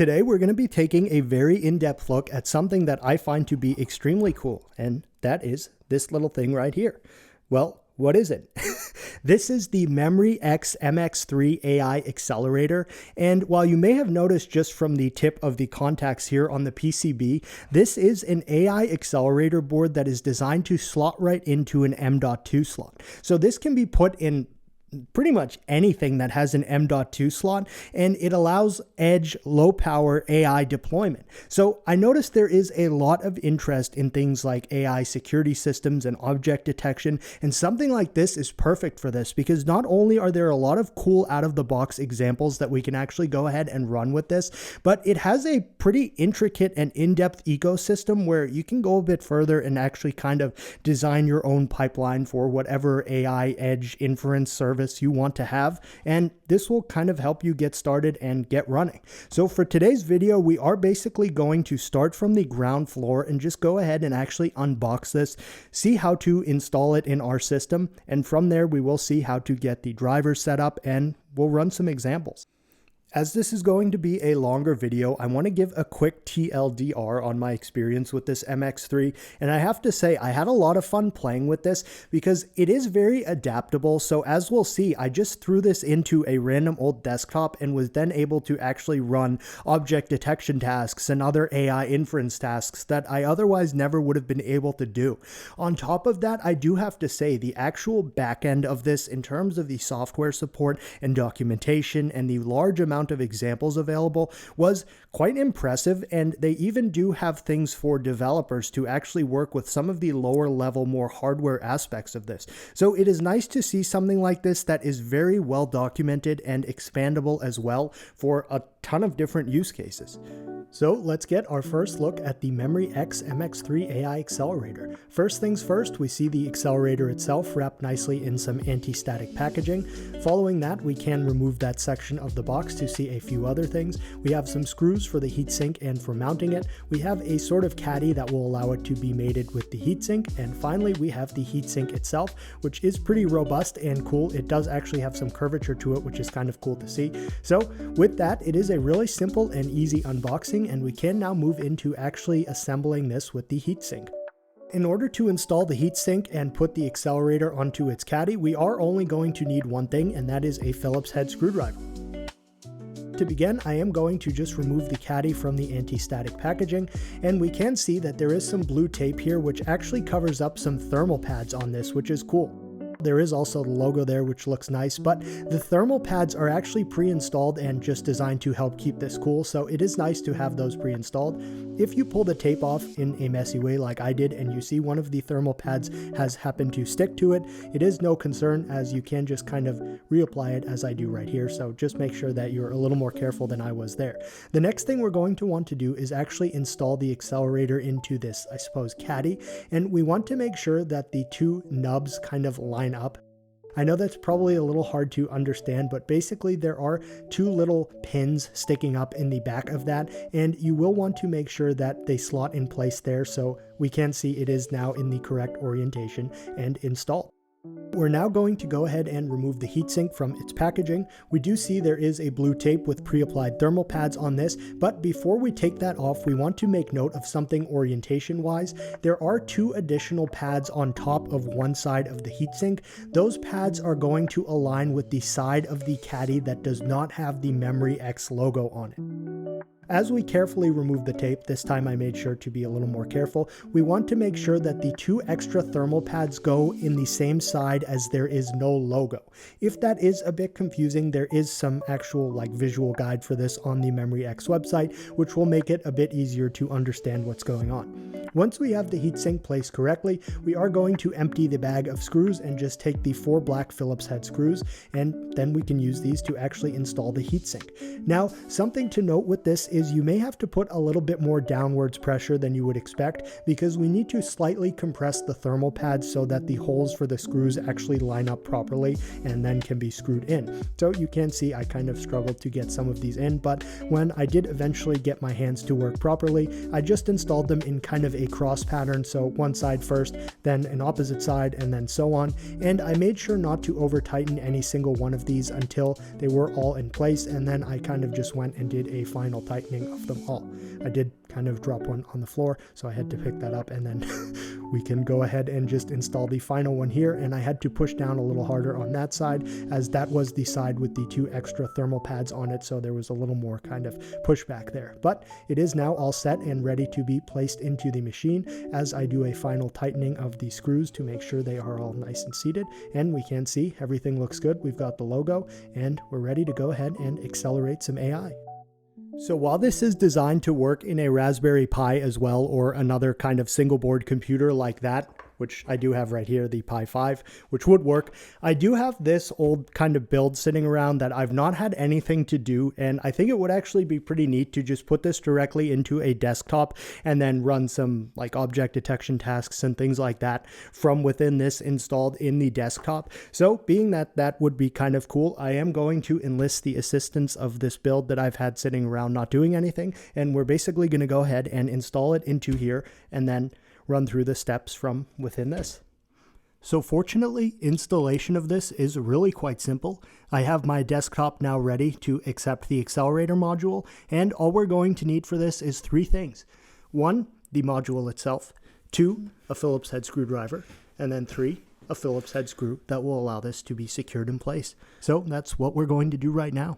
Today we're going to be taking a very in-depth look at something that I find to be extremely cool, and that is this little thing right here. Well, what is it? This is the Memryx MX3 AI Accelerator, and while you may have noticed just from the tip of the contacts here on the PCB, this is an AI accelerator board that is designed to slot right into an M.2 slot. So this can be put in pretty much anything that has an M.2 slot, and it allows edge low power AI deployment. So I noticed there is a lot of interest in things like AI security systems and object detection, and something like this is perfect for this because not only are there a lot of cool out of the box examples that we can actually go ahead and run with this, but it has a pretty intricate and in-depth ecosystem where you can go a bit further and actually kind of design your own pipeline for whatever AI edge inference service you want to have, and this will kind of help you get started and get running. So for today's video, we are basically going to start from the ground floor and just go ahead and actually unbox this, see how to install it in our system, and from there we will see how to get the drivers set up and we'll run some examples. As this is going to be a longer video, I want to give a quick TLDR on my experience with this MX3, and I have to say I had a lot of fun playing with this because it is very adaptable. So as we'll see, I just threw this into a random old desktop and was then able to actually run object detection tasks and other AI inference tasks that I otherwise never would have been able to do. On top of that, I do have to say the actual back end of this in terms of the software support and documentation and the large amount of examples available was quite impressive, and they even do have things for developers to actually work with some of the lower level, more hardware aspects of this. So it is nice to see something like this that is very well documented and expandable as well for a ton of different use cases. So let's get our first look at the Memryx MX3 AI Accelerator. First things first, we see the accelerator itself wrapped nicely in some anti-static packaging. Following that, we can remove that section of the box to see a few other things. We have some screws for the heatsink and for mounting it. We have a sort of caddy that will allow it to be mated with the heatsink. And finally, we have the heatsink itself, which is pretty robust and cool. It does actually have some curvature to it, which is kind of cool to see. So with that, it is a really simple and easy unboxing, and we can now move into actually assembling this with the heatsink. In order to install the heatsink and put the accelerator onto its caddy, we are only going to need one thing, and that is a Phillips head screwdriver. To begin, I am going to just remove the caddy from the anti-static packaging, and we can see that there is some blue tape here which actually covers up some thermal pads on this, which is cool. There is also the logo there, which looks nice, but the thermal pads are actually pre-installed and just designed to help keep this cool, so it is nice to have those pre-installed. If you pull the tape off in a messy way like I did and you see one of the thermal pads has happened to stick to it, it is no concern, as you can just kind of reapply it as I do right here, so just make sure that you're a little more careful than I was there. The next thing we're going to want to do is actually install the accelerator into this, I suppose, caddy, and we want to make sure that the two nubs kind of line up. I know that's probably a little hard to understand, but basically there are two little pins sticking up in the back of that, and you will want to make sure that they slot in place there so we can see it is now in the correct orientation and installed. We're now going to go ahead and remove the heatsink from its packaging. We do see there is a blue tape with pre-applied thermal pads on this, but before we take that off, we want to make note of something orientation-wise. There are two additional pads on top of one side of the heatsink. Those pads are going to align with the side of the caddy that does not have the Memryx logo on it. As we carefully remove the tape, this time I made sure to be a little more careful, we want to make sure that the two extra thermal pads go in the same side as there is no logo. If that is a bit confusing, there is some actual visual guide for this on the Memryx website, which will make it a bit easier to understand what's going on. Once we have the heatsink placed correctly, we are going to empty the bag of screws and just take the 4 black Phillips head screws, and then we can use these to actually install the heatsink. Now, something to note with this is you may have to put a little bit more downwards pressure than you would expect, because we need to slightly compress the thermal pads so that the holes for the screws actually line up properly and then can be screwed in. So you can see I kind of struggled to get some of these in, but when I did eventually get my hands to work properly, I just installed them in kind of a cross pattern, so one side first, then an opposite side, and then so on. And I made sure not to over tighten any single one of these until they were all in place, and then I kind of just went and did a final tightening of them all. I did kind of drop one on the floor, so I had to pick that up, and then we can go ahead and just install the final one here. And I had to push down a little harder on that side, as that was the side with the 2 extra thermal pads on it, so there was a little more kind of pushback there. But it is now all set and ready to be placed into the machine as I do a final tightening of the screws to make sure they are all nice and seated. And we can see everything looks good. We've got the logo, and we're ready to go ahead and accelerate some AI. So while this is designed to work in a Raspberry Pi as well, or another kind of single board computer like that, which I do have right here, the Pi 5, which would work, I do have this old kind of build sitting around that I've not had anything to do, and I think it would actually be pretty neat to just put this directly into a desktop and then run some like object detection tasks and things like that from within this installed in the desktop. So being that that would be kind of cool, I am going to enlist the assistance of this build that I've had sitting around not doing anything, and we're basically going to go ahead and install it into here and then run through the steps from within this. So fortunately, installation of this is really quite simple. I have my desktop now ready to accept the accelerator module, and all we're going to need for this is 3 things. 1, the module itself. 2, a Phillips head screwdriver. And then 3, a Phillips head screw that will allow this to be secured in place. So that's what we're going to do right now.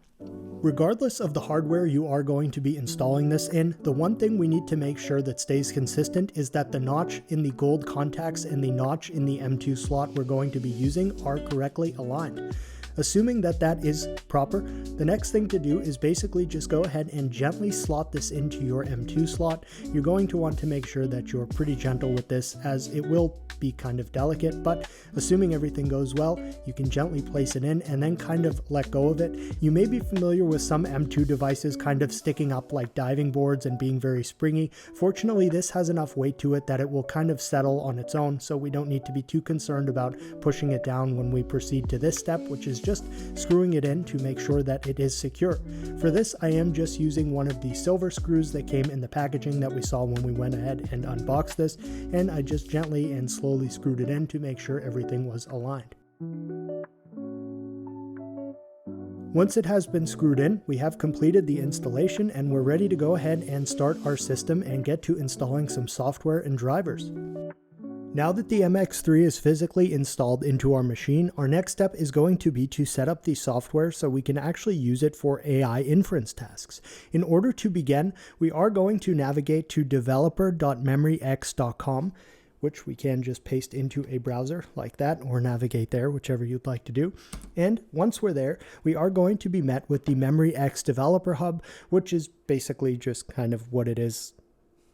Regardless of the hardware you are going to be installing this in, the one thing we need to make sure that stays consistent is that the notch in the gold contacts and the notch in the M2 slot we're going to be using are correctly aligned. Assuming that that is proper, the next thing to do is basically just go ahead and gently slot this into your M2 slot. You're going to want to make sure that you're pretty gentle with this, as it will be kind of delicate, but assuming everything goes well, you can gently place it in and then kind of let go of it. You may be familiar with some M2 devices kind of sticking up like diving boards and being very springy. Fortunately, this has enough weight to it that it will kind of settle on its own, so we don't need to be too concerned about pushing it down when we proceed to this step, which is just screwing it in to make sure that it is secure. For this, I am just using one of the silver screws that came in the packaging that we saw when we went ahead and unboxed this, and I just gently and slowly screwed it in to make sure everything was aligned. Once it has been screwed in, we have completed the installation and we're ready to go ahead and start our system and get to installing some software and drivers. Now that the MX3 is physically installed into our machine, our next step is going to be to set up the software so we can actually use it for AI inference tasks. In order to begin, we are going to navigate to developer.memryx.com, which we can just paste into a browser like that, or navigate there, whichever you'd like to do. And once we're there, we are going to be met with the Memryx Developer Hub, which is basically just kind of what it is,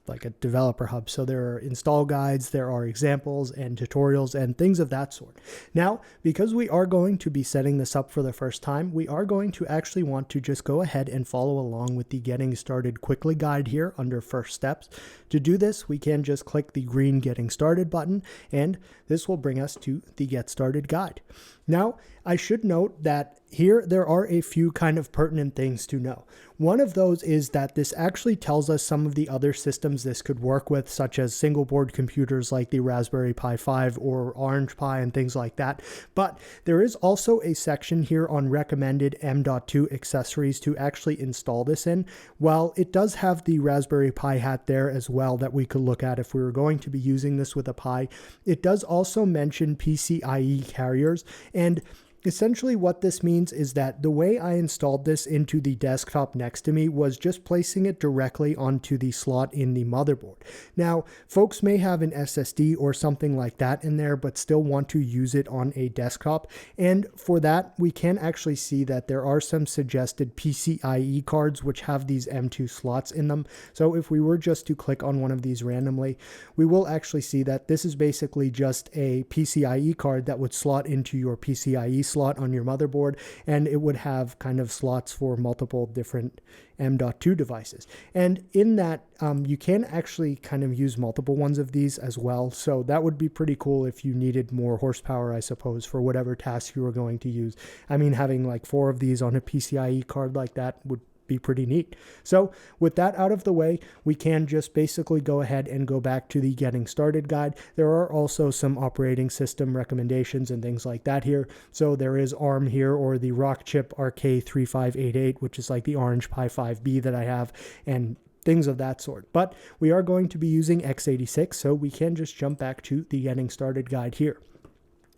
like a developer hub. So there are install guides, there are examples and tutorials and things of that sort. Now, because we are going to be setting this up for the first time, we are going to actually want to just go ahead and follow along with the Getting Started Quickly guide here under First Steps. To do this, we can just click the green Getting Started button, and this will bring us to the Get Started guide. Now, I should note that here there are a few kind of pertinent things to know. One of those is that this actually tells us some of the other systems this could work with, such as single board computers like the Raspberry Pi 5 or Orange Pi and things like that. But there is also a section here on recommended M.2 accessories to actually install this in. While it does have the Raspberry Pi hat there as well that we could look at if we were going to be using this with a Pi, it does also mention PCIe carriers. And essentially what this means is that the way I installed this into the desktop next to me was just placing it directly onto the slot in the motherboard. Now, folks may have an SSD or something like that in there, but still want to use it on a desktop. And for that, we can actually see that there are some suggested PCIe cards which have these M2 slots in them. So if we were just to click on one of these randomly, we will actually see that this is basically just a PCIe card that would slot into your PCIe slot on your motherboard, and it would have kind of slots for multiple different M.2 devices. And in that, you can actually kind of use multiple ones of these as well. So that would be pretty cool if you needed more horsepower, I suppose, for whatever task you were going to use. I mean, having like 4 of these on a PCIe card like that would be pretty neat. So with that out of the way, we can just basically go ahead and go back to the getting started guide. There are also some operating system recommendations and things like that here. So there is ARM here, or the Rockchip RK3588, which is like the Orange Pi 5B that I have, and things of that sort. But we are going to be using x86, so we can just jump back to the getting started guide here.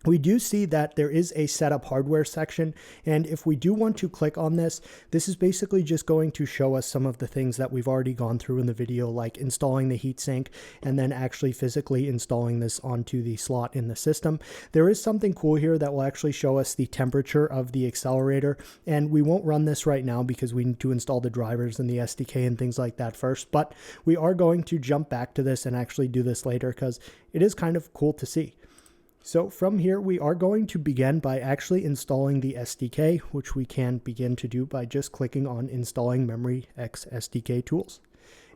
We do see that there is a setup hardware section, and if we do want to click on this, this is basically just going to show us some of the things that we've already gone through in the video, like installing the heatsink and then actually physically installing this onto the slot in the system. There is something cool here that will actually show us the temperature of the accelerator, and we won't run this right now because we need to install the drivers and the SDK and things like that first, but we are going to jump back to this and actually do this later because it is kind of cool to see. So from here, we are going to begin by actually installing the SDK, which we can begin to do by just clicking on installing Memryx SDK tools.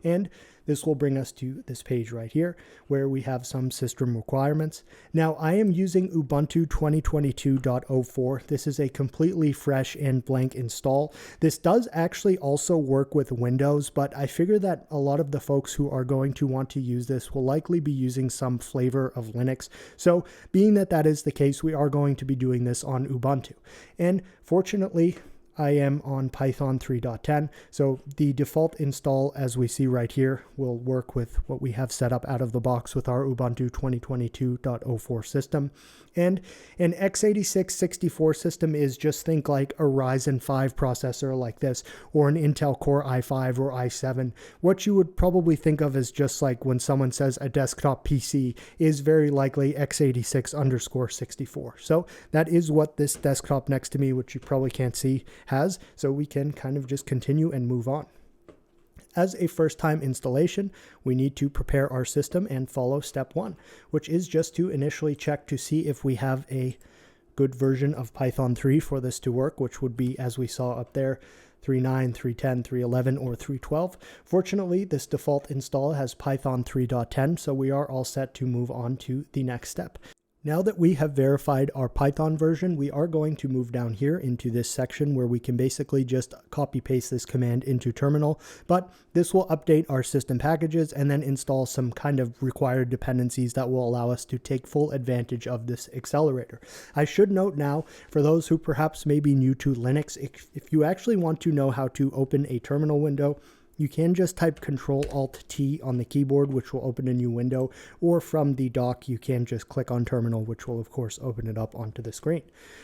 And this will bring us to this page right here where we have some system requirements. Now I am using Ubuntu 2022.04. This is a completely fresh and blank install. This does actually also work with Windows, but I figure that a lot of the folks who are going to want to use this will likely be using some flavor of Linux. So being that that is the case, we are going to be doing this on Ubuntu. And fortunately, I am on Python 3.10, so the default install, as we see right here, will work with what we have set up out of the box with our Ubuntu 2022.04 system. And an x86 64 system is, just think like a Ryzen 5 processor like this, or an Intel Core i5 or i7. What you would probably think of as just like when someone says a desktop PC is very likely x86_64. So that is what this desktop next to me, which you probably can't see, has. So we can kind of just continue and move on. As a first-time installation, we need to prepare our system and follow step 1, which is just to initially check to see if we have a good version of Python 3 for this to work, which would be, as we saw up there, 3.9, 3.10, 3.11, or 3.12. Fortunately, this default install has Python 3.10, so we are all set to move on to the next step. Now that we have verified our Python version, we are going to move down here into this section where we can basically just copy paste this command into terminal, but this will update our system packages and then install some kind of required dependencies that will allow us to take full advantage of this accelerator. I should note now, for those who perhaps may be new to Linux, if you actually want to know how to open a terminal window, you can just type Control-Alt-T on the keyboard, which will open a new window, or from the dock, you can just click on Terminal, which will, of course, open it up onto the screen.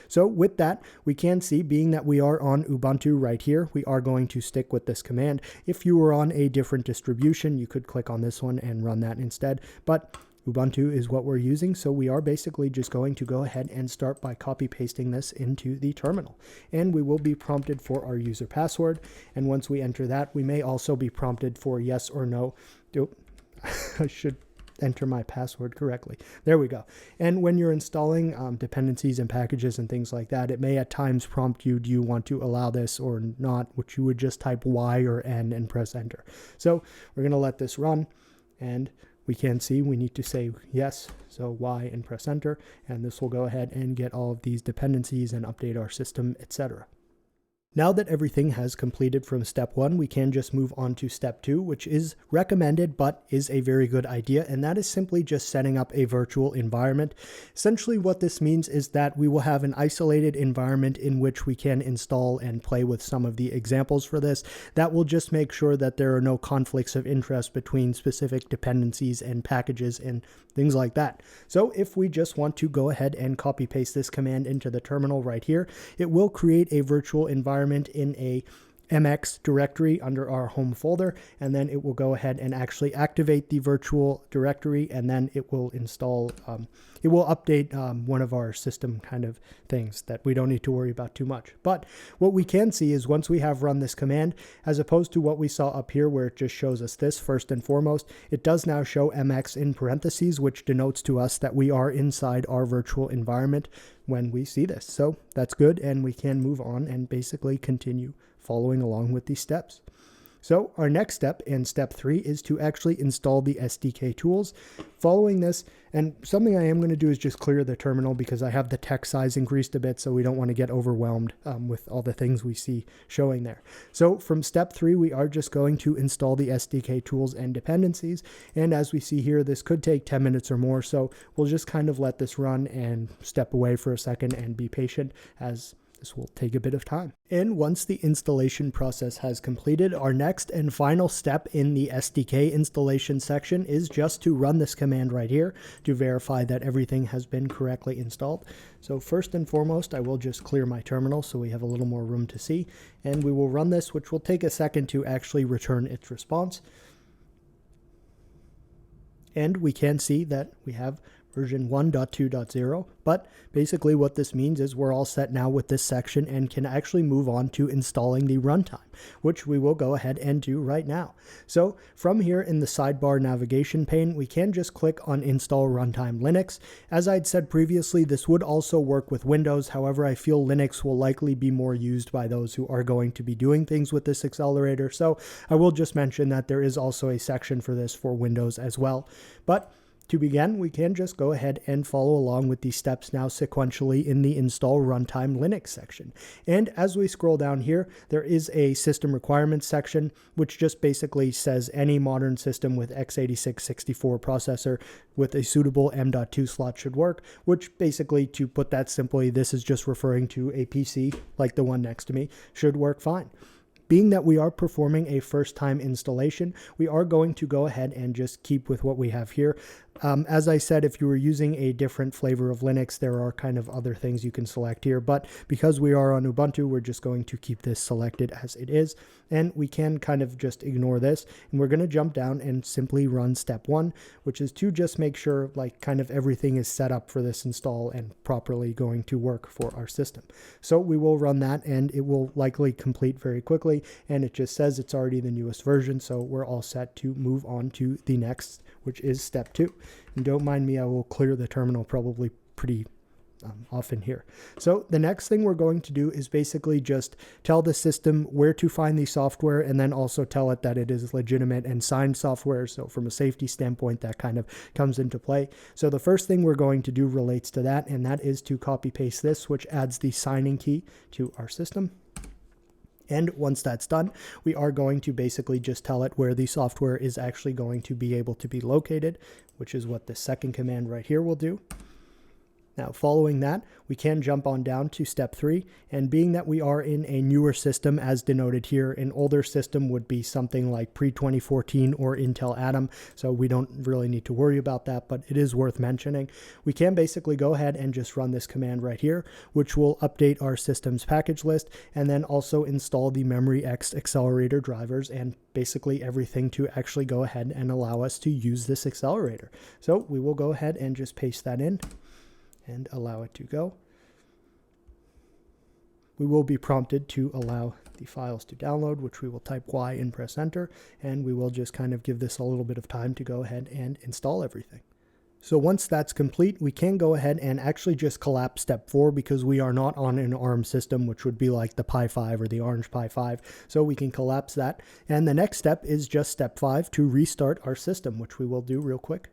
So with that, we can see, being that we are on Ubuntu right here, we are going to stick with this command. If you were on a different distribution, you could click on this one and run that instead, but Ubuntu is what we're using, so we are basically just going to go ahead and start by copy pasting this into the terminal. And we will be prompted for our user password, and once we enter that, we may also be prompted for yes or no. I should enter my password correctly. There we go. And when you're installing dependencies and packages and things like that, it may at times prompt you, do you want to allow this or not, which you would just type Y or N and press enter. So we're going to let this run, and we can see we need to say yes, so Y and press enter, and this will go ahead and get all of these dependencies and update our system, etc. Now that everything has completed from step 1, we can just move on to step 2, which is recommended but is a very good idea, and that is simply just setting up a virtual environment. Essentially what this means is that we will have an isolated environment in which we can install and play with some of the examples for this. That will just make sure that there are no conflicts of interest between specific dependencies and packages and things like that. So if we just want to go ahead and copy paste this command into the terminal right here, it will create a virtual environment in a MX directory under our home folder, and then it will go ahead and actually activate the virtual directory, and then it will install, it will update one of our system kind of things that we don't need to worry about too much. But what we can see is once we have run this command, as opposed to what we saw up here where it just shows us this first and foremost, it does now show MX in parentheses, which denotes to us that we are inside our virtual environment when we see this. So that's good, and we can move on and basically continue following along with these steps. So our next step in step 3 is to actually install the SDK tools. Following this, and something I am going to do is just clear the terminal because I have the text size increased a bit, so we don't want to get overwhelmed with all the things we see showing there. So from step 3, we are just going to install the SDK tools and dependencies. And as we see here, this could take 10 minutes or more, so we'll just kind of let this run and step away for a second and be patient as this will take a bit of time. And once the installation process has completed, our next and final step in the SDK installation section is just to run this command right here to verify that everything has been correctly installed. So first and foremost, I will just clear my terminal so we have a little more room to see. And we will run this, which will take a second to actually return its response. And we can see that we have version 1.2.0, but basically what this means is we're all set now with this section and can actually move on to installing the runtime, which we will go ahead and do right now. So from here in the sidebar navigation pane, we can just click on Install Runtime Linux. As I'd said previously, this would also work with Windows. However, I feel Linux will likely be more used by those who are going to be doing things with this accelerator. So I will just mention that there is also a section for this for Windows as well. But to begin, we can just go ahead and follow along with these steps now sequentially in the Install Runtime Linux section. And as we scroll down here, there is a system requirements section, which just basically says any modern system with x86-64 processor with a suitable M.2 slot should work, which basically, to put that simply, this is just referring to a PC like the one next to me, should work fine. Being that we are performing a first-time installation, we are going to go ahead and just keep with what we have here. As I said, if you were using a different flavor of Linux, there are kind of other things you can select here, but because we are on Ubuntu, we're just going to keep this selected as it is, and we can kind of just ignore this, and we're going to jump down and simply run step 1, which is to just make sure like kind of everything is set up for this install and properly going to work for our system. So we will run that, and it will likely complete very quickly, and it just says it's already the newest version, so we're all set to move on to the next, which is step 2. And don't mind me, I will clear the terminal probably pretty often here. So the next thing we're going to do is basically just tell the system where to find the software, and then also tell it that it is legitimate and signed software. So from a safety standpoint, that kind of comes into play. So the first thing we're going to do relates to that, and that is to copy paste this, which adds the signing key to our system. And once that's done, we are going to basically just tell it where the software is actually going to be able to be located, which is what the second command right here will do. Now, following that, we can jump on down to step 3, and being that we are in a newer system as denoted here, an older system would be something like pre-2014 or Intel Atom, so we don't really need to worry about that, but it is worth mentioning. We can basically go ahead and just run this command right here, which will update our system's package list, and then also install the Memryx accelerator drivers and basically everything to actually go ahead and allow us to use this accelerator. So we will go ahead and just paste that in and allow it to go. We will be prompted to allow the files to download, which we will type Y and press enter, and we will just kind of give this a little bit of time to go ahead and install everything. So once that's complete, we can go ahead and actually just collapse step 4 because we are not on an ARM system, which would be like the Pi 5 or the Orange Pi 5. So we can collapse that. And the next step is just step 5 to restart our system, which we will do real quick.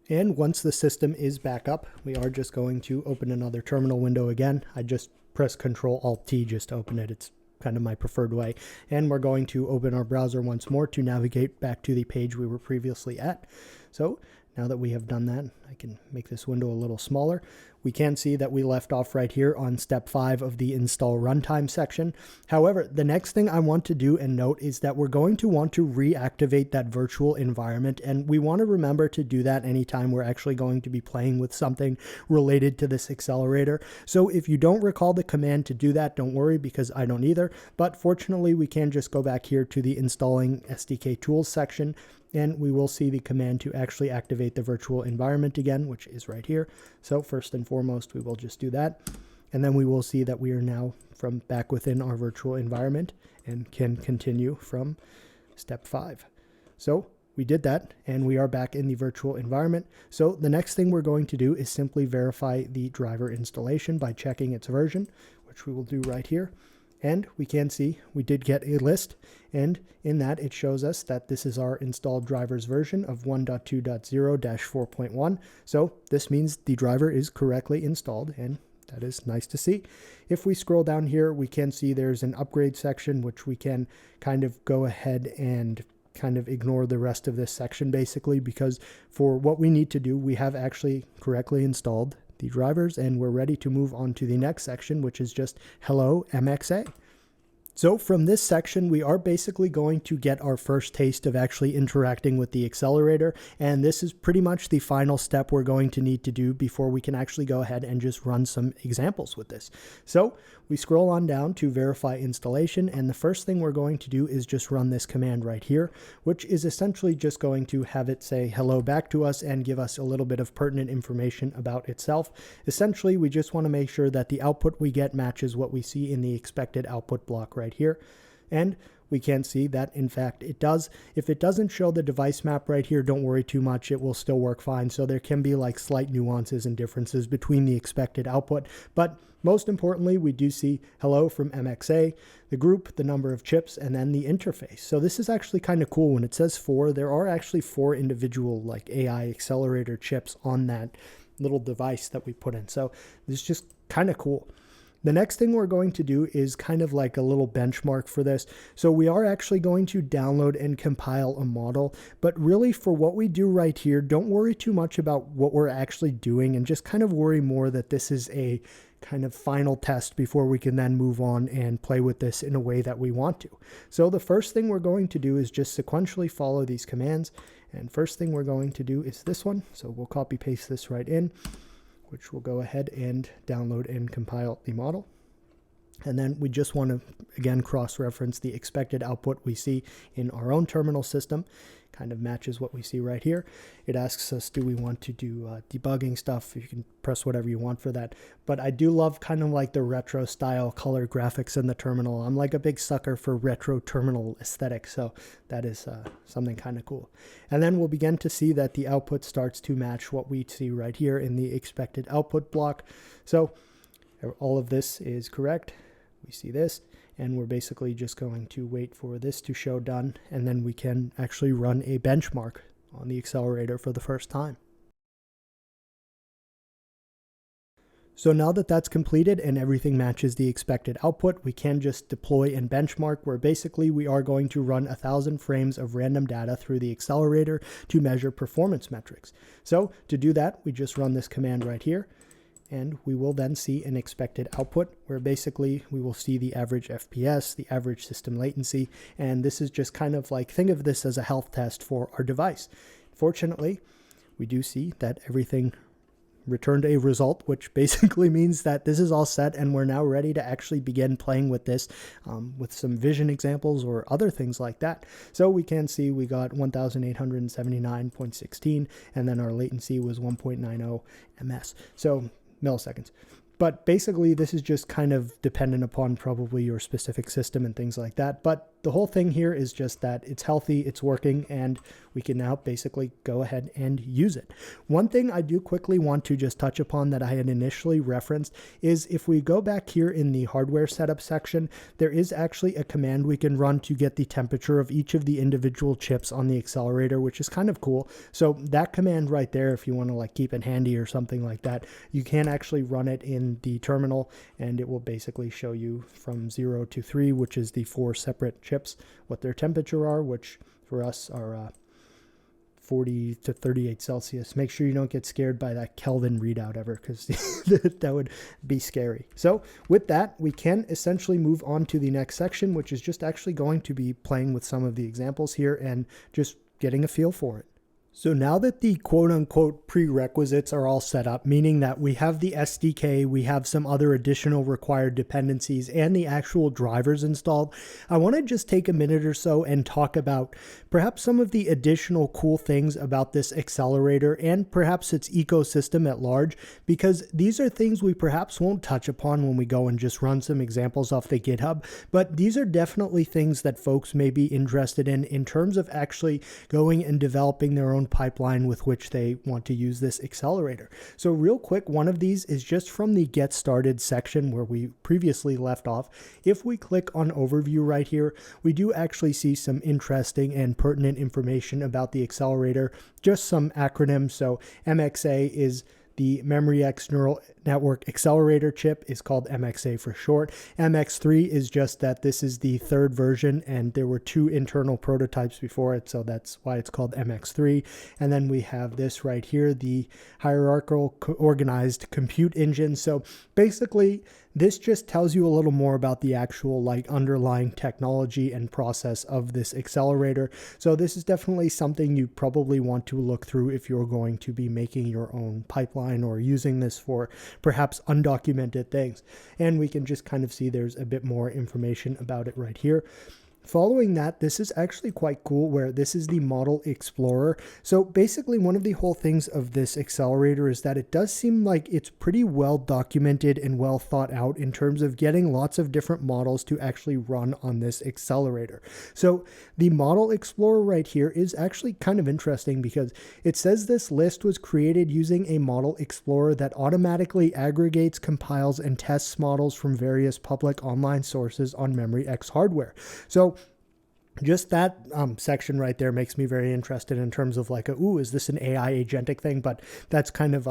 And once the system is back up, we are just going to open another terminal window again. I just press Ctrl-Alt-T just to open it. It's kind of my preferred way. And we're going to open our browser once more to navigate back to the page we were previously at. So now that we have done that, I can make this window a little smaller. We can see that we left off right here on step 5 of the install runtime section. However, the next thing I want to do and note is that we're going to want to reactivate that virtual environment, and we want to remember to do that anytime we're actually going to be playing with something related to this accelerator. So if you don't recall the command to do that, don't worry, because I don't either. But fortunately, we can just go back here to the installing SDK tools section, and we will see the command to actually activate the virtual environment again, which is right here. So first and foremost, we will just do that. And then we will see that we are now from back within our virtual environment and can continue from step 5. So we did that, and we are back in the virtual environment. So the next thing we're going to do is simply verify the driver installation by checking its version, which we will do right here. And we can see we did get a list, and in that it shows us that this is our installed drivers version of 1.2.0-4.1. So this means the driver is correctly installed, and that is nice to see. If we scroll down here, we can see there's an upgrade section, which we can kind of go ahead and kind of ignore the rest of this section basically, because for what we need to do, we have actually correctly installed the drivers and we're ready to move on to the next section, which is just hello MXA. So from this section, we are basically going to get our first taste of actually interacting with the accelerator. And this is pretty much the final step we're going to need to do before we can actually go ahead and just run some examples with this. So we scroll on down to verify installation. And the first thing we're going to do is just run this command right here, which is essentially just going to have it say hello back to us and give us a little bit of pertinent information about itself. Essentially, we just want to make sure that the output we get matches what we see in the expected output block right here. And we can see that in fact it does. If it doesn't show the device map right here, don't worry too much, it will still work fine. So there can be like slight nuances and differences between the expected output, but most importantly, we do see hello from MXA, the group, the number of chips, and then the interface. So this is actually kind of cool. When it says 4, there are actually 4 individual like AI accelerator chips on that little device that we put in. So this is just kind of cool. The next thing we're going to do is kind of like a little benchmark for this. So we are actually going to download and compile a model, but really for what we do right here, don't worry too much about what we're actually doing and just kind of worry more that this is a kind of final test before we can then move on and play with this in a way that we want to. So the first thing we're going to do is just sequentially follow these commands. And first thing we're going to do is this one. So we'll copy paste this right in, which will go ahead and download and compile the model. And then we just want to, again, cross-reference the expected output we see in our own terminal system. Kind of matches what we see right here. It asks us, do we want to do debugging stuff? You can press whatever you want for that. But I do love kind of like the retro style color graphics in the terminal. I'm like a big sucker for retro terminal aesthetic. So that is something kind of cool. And then we'll begin to see that the output starts to match what we see right here in the expected output block. So all of this is correct. We see this, and we're basically just going to wait for this to show done, and then we can actually run a benchmark on the accelerator for the first time. So now that that's completed and everything matches the expected output, we can just deploy and benchmark, where basically we are going to run 1,000 frames of random data through the accelerator to measure performance metrics. So to do that, we just run this command right here. And we will then see an expected output where basically we will see the average FPS, the average system latency, and this is just kind of like, think of this as a health test for our device. Fortunately, we do see that everything returned a result, which basically means that this is all set and we're now ready to actually begin playing with this with some vision examples or other things like that. So we can see we got 1879.16 and then our latency was 1.90 ms. So milliseconds. But basically, this is just kind of dependent upon probably your specific system and things like that. But the whole thing here is just that it's healthy, it's working, and we can now basically go ahead and use it. One thing I do quickly want to just touch upon that I had initially referenced is if we go back here in the hardware setup section, there is actually a command we can run to get the temperature of each of the individual chips on the accelerator, which is kind of cool. So that command right there, if you want to like keep it handy or something like that, you can actually run it in the terminal and it will basically show you from 0 to 3, which is the 4 separate chips, what their temperature are, which for us are 40 to 38 Celsius. Make sure you don't get scared by that Kelvin readout ever, because that would be scary. So with that, we can essentially move on to the next section, which is just actually going to be playing with some of the examples here and just getting a feel for it. So now that the quote-unquote prerequisites are all set up, meaning that we have the SDK, we have some other additional required dependencies, and the actual drivers installed, I want to just take a minute or so and talk about perhaps some of the additional cool things about this accelerator and perhaps its ecosystem at large, because these are things we perhaps won't touch upon when we go and just run some examples off the GitHub, but these are definitely things that folks may be interested in terms of actually going and developing their own own pipeline with which they want to use this accelerator. So real quick, one of these is just from the Get Started section where we previously left off. If we click on Overview right here, we do actually see some interesting and pertinent information about the accelerator, just some acronyms. So MXA is the Memryx neural network accelerator chip, is called MXA for short. MX3 is just that this is the third version, and there were 2 internal prototypes before it, so that's why it's called MX3. And then we have this right here, the hierarchical organized compute engine. So basically, this just tells you a little more about the actual like underlying technology and process of this accelerator. So this is definitely something you probably want to look through if you're going to be making your own pipeline or using this for perhaps undocumented things. And we can just kind of see there's a bit more information about it right here. Following that, this is actually quite cool where this is the Model Explorer. So basically one of the whole things of this accelerator is that it does seem like it's pretty well documented and well thought out in terms of getting lots of different models to actually run on this accelerator. So the Model Explorer right here is actually kind of interesting because it says this list was created using a Model Explorer that automatically aggregates, compiles, and tests models from various public online sources on Memryx hardware. So just that section right there makes me very interested in terms of like, ooh, is this an AI agentic thing? But that's kind of,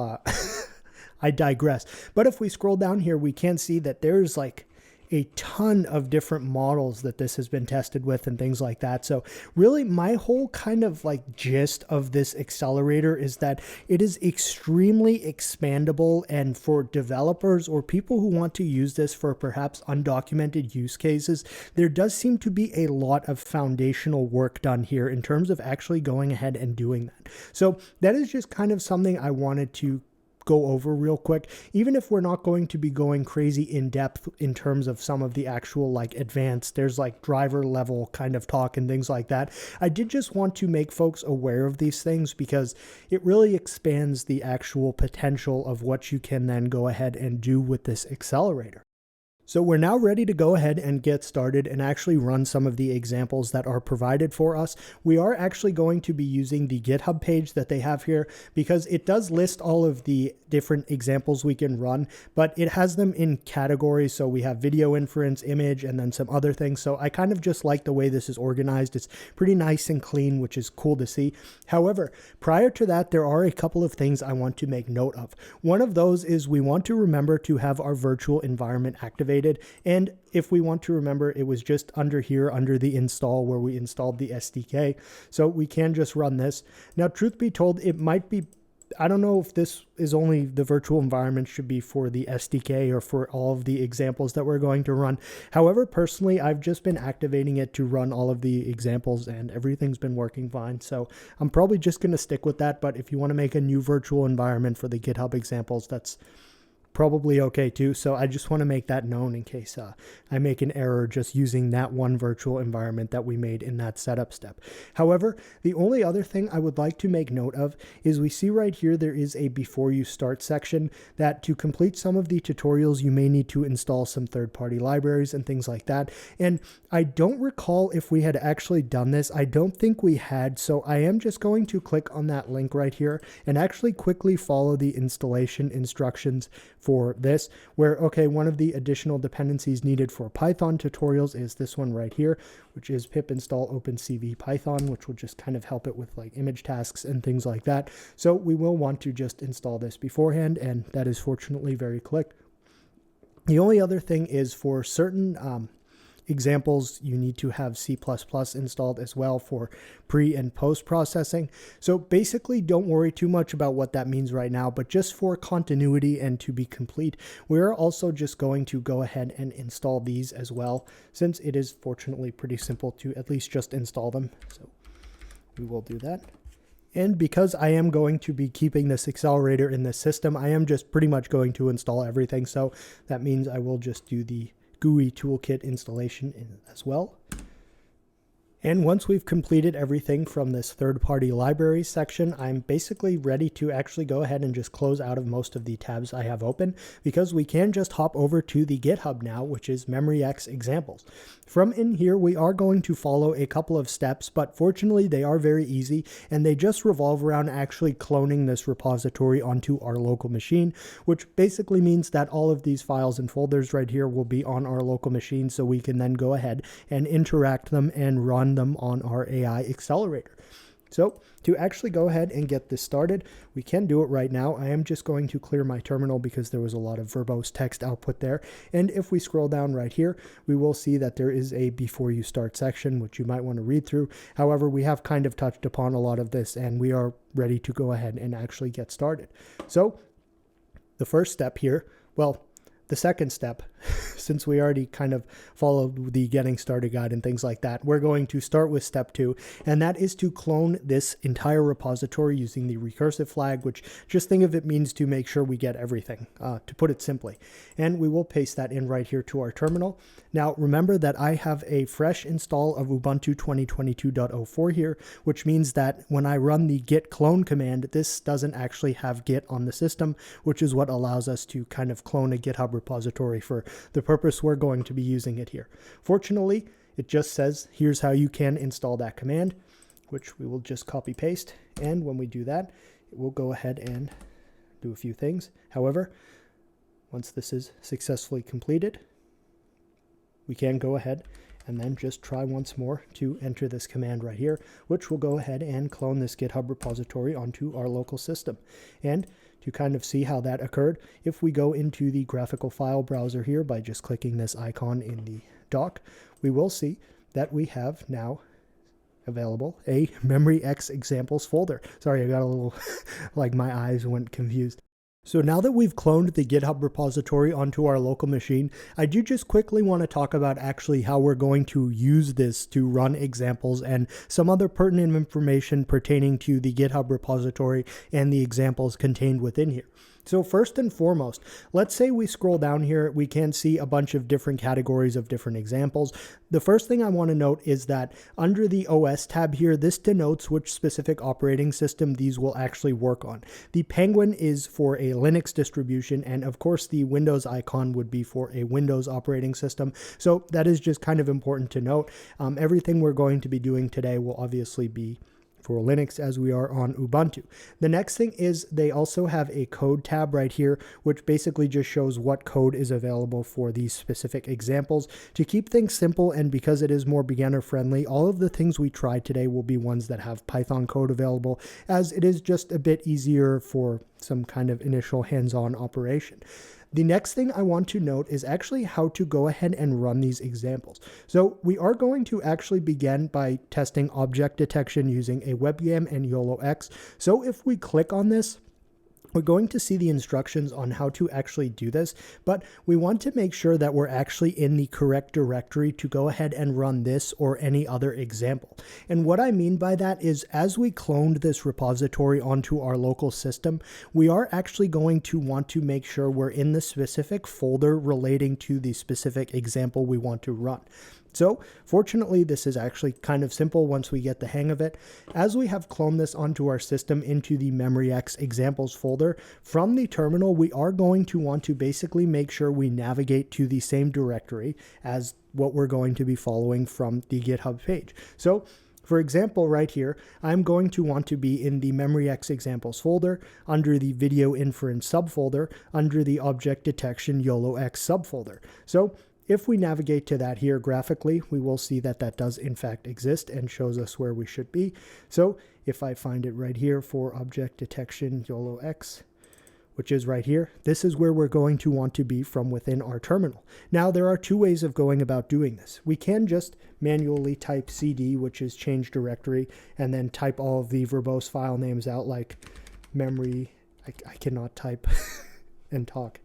I digress. But if we scroll down here, we can see that there's like a ton of different models that this has been tested with and things like that. So really my whole kind of like gist of this accelerator is that it is extremely expandable, and for developers or people who want to use this for perhaps undocumented use cases, there does seem to be a lot of foundational work done here in terms of actually going ahead and doing that. So that is just kind of something I wanted to go over real quick, even if we're not going to be going crazy in depth in terms of some of the actual like advanced, there's like driver level kind of talk and things like that. I did just want to make folks aware of these things because it really expands the actual potential of what you can then go ahead and do with this accelerator. So we're now ready to go ahead and get started and actually run some of the examples that are provided for us. We are actually going to be using the GitHub page that they have here because it does list all of the different examples we can run, but it has them in categories. So we have video inference, image, and then some other things. So I kind of just like the way this is organized. It's pretty nice and clean, which is cool to see. However, prior to that, there are a couple of things I want to make note of. One of those is we want to remember to have our virtual environment activated. And if we want to remember, it was just under here, under the install where we installed the SDK. So we can just run this. Now, truth be told, it might be, I don't know if this is only the virtual environment should be for the SDK or for all of the examples that we're going to run. However, personally, I've just been activating it to run all of the examples and everything's been working fine. So I'm probably just going to stick with that. But if you want to make a new virtual environment for the GitHub examples, that's probably okay too. So I just want to make that known in case I make an error just using that one virtual environment that we made in that setup step. However, the only other thing I would like to make note of is we see right here there is a before you start section that to complete some of the tutorials you may need to install some third-party libraries and things like that. And I don't recall if we had actually done this. I don't think we had, so I am just going to click on that link right here and actually quickly follow the installation instructions for this, where, okay, one of the additional dependencies needed for Python tutorials is this one right here, which is pip install opencv python, which will just kind of help it with like image tasks and things like that. So we will want to just install this beforehand, and that is fortunately very quick. The only other thing is for certain examples, you need to have C++ installed as well for pre and post processing. So basically don't worry too much about what that means right now, but just for continuity and to be complete, we're also just going to go ahead and install these as well, since it is fortunately pretty simple to at least just install them. So we will do that. And because I am going to be keeping this accelerator in this system, I am just pretty much going to install everything. So that means I will just do the GUI toolkit installation as well. And once we've completed everything from this third-party libraries section, I'm basically ready to actually go ahead and just close out of most of the tabs I have open, because we can just hop over to the GitHub now, which is Memryx examples. From in here, we are going to follow a couple of steps, but fortunately they are very easy, and they just revolve around actually cloning this repository onto our local machine, which basically means that all of these files and folders right here will be on our local machine, so we can then go ahead and interact them and run them on our AI accelerator. So to actually go ahead and get this started, we can do it right now. I am just going to clear my terminal because there was a lot of verbose text output there. And if we scroll down right here, we will see that there is a before you start section, which you might want to read through. However, we have kind of touched upon a lot of this, and we are ready to go ahead and actually get started. So the first step here, well, the second step, since we already kind of followed the getting started guide and things like that, we're going to start with step 2, and that is to clone this entire repository using the recursive flag, which just think of it means to make sure we get everything, to put it simply. And we will paste that in right here to our terminal. Now, remember that I have a fresh install of Ubuntu 2022.04 here, which means that when I run the git clone command, this doesn't actually have git on the system, which is what allows us to kind of clone a GitHub repository for the purpose we're going to be using it here. Fortunately, it just says, here's how you can install that command, which we will just copy paste. And when we do that, it will go ahead and do a few things. However, once this is successfully completed, we can go ahead and then just try once more to enter this command right here, which will go ahead and clone this GitHub repository onto our local system. And to kind of see how that occurred, if we go into the graphical file browser here by just clicking this icon in the dock, we will see that we have now available a Memryx examples folder. Sorry, I got a little, like my eyes went confused. So now that we've cloned the GitHub repository onto our local machine, I do just quickly want to talk about actually how we're going to use this to run examples and some other pertinent information pertaining to the GitHub repository and the examples contained within here. So first and foremost, let's say we scroll down here, we can see a bunch of different categories of different examples. The first thing I want to note is that under the OS tab here, this denotes which specific operating system these will actually work on. The Penguin is for a Linux distribution, and of course the Windows icon would be for a Windows operating system. So that is just kind of important to note. Everything we're going to be doing today will obviously be for Linux, as we are on Ubuntu. The next thing is they also have a code tab right here, which basically just shows what code is available for these specific examples. To keep things simple, and because it is more beginner friendly, all of the things we tried today will be ones that have Python code available, as it is just a bit easier for some kind of initial hands-on operation. The next thing I want to note is actually how to go ahead and run these examples. So we are going to actually begin by testing object detection using a webcam and YOLO-X. So if we click on this, we're going to see the instructions on how to actually do this, but we want to make sure that we're actually in the correct directory to go ahead and run this or any other example. And what I mean by that is, as we cloned this repository onto our local system, we are actually going to want to make sure we're in the specific folder relating to the specific example we want to run. So fortunately, this is actually kind of simple once we get the hang of it. As we have cloned this onto our system into the Memryx examples folder, from the terminal, we are going to want to basically make sure we navigate to the same directory as what we're going to be following from the GitHub page. So for example, right here, I'm going to want to be in the Memryx examples folder under the video inference subfolder under the object detection YOLO-X subfolder. So if we navigate to that here graphically, we will see that that does in fact exist and shows us where we should be. So if I find it right here for object detection YOLO-X, which is right here, this is where we're going to want to be from within our terminal. Now, there are two ways of going about doing this. We can just manually type cd, which is change directory, and then type all of the verbose file names out like memory. I cannot type and talk.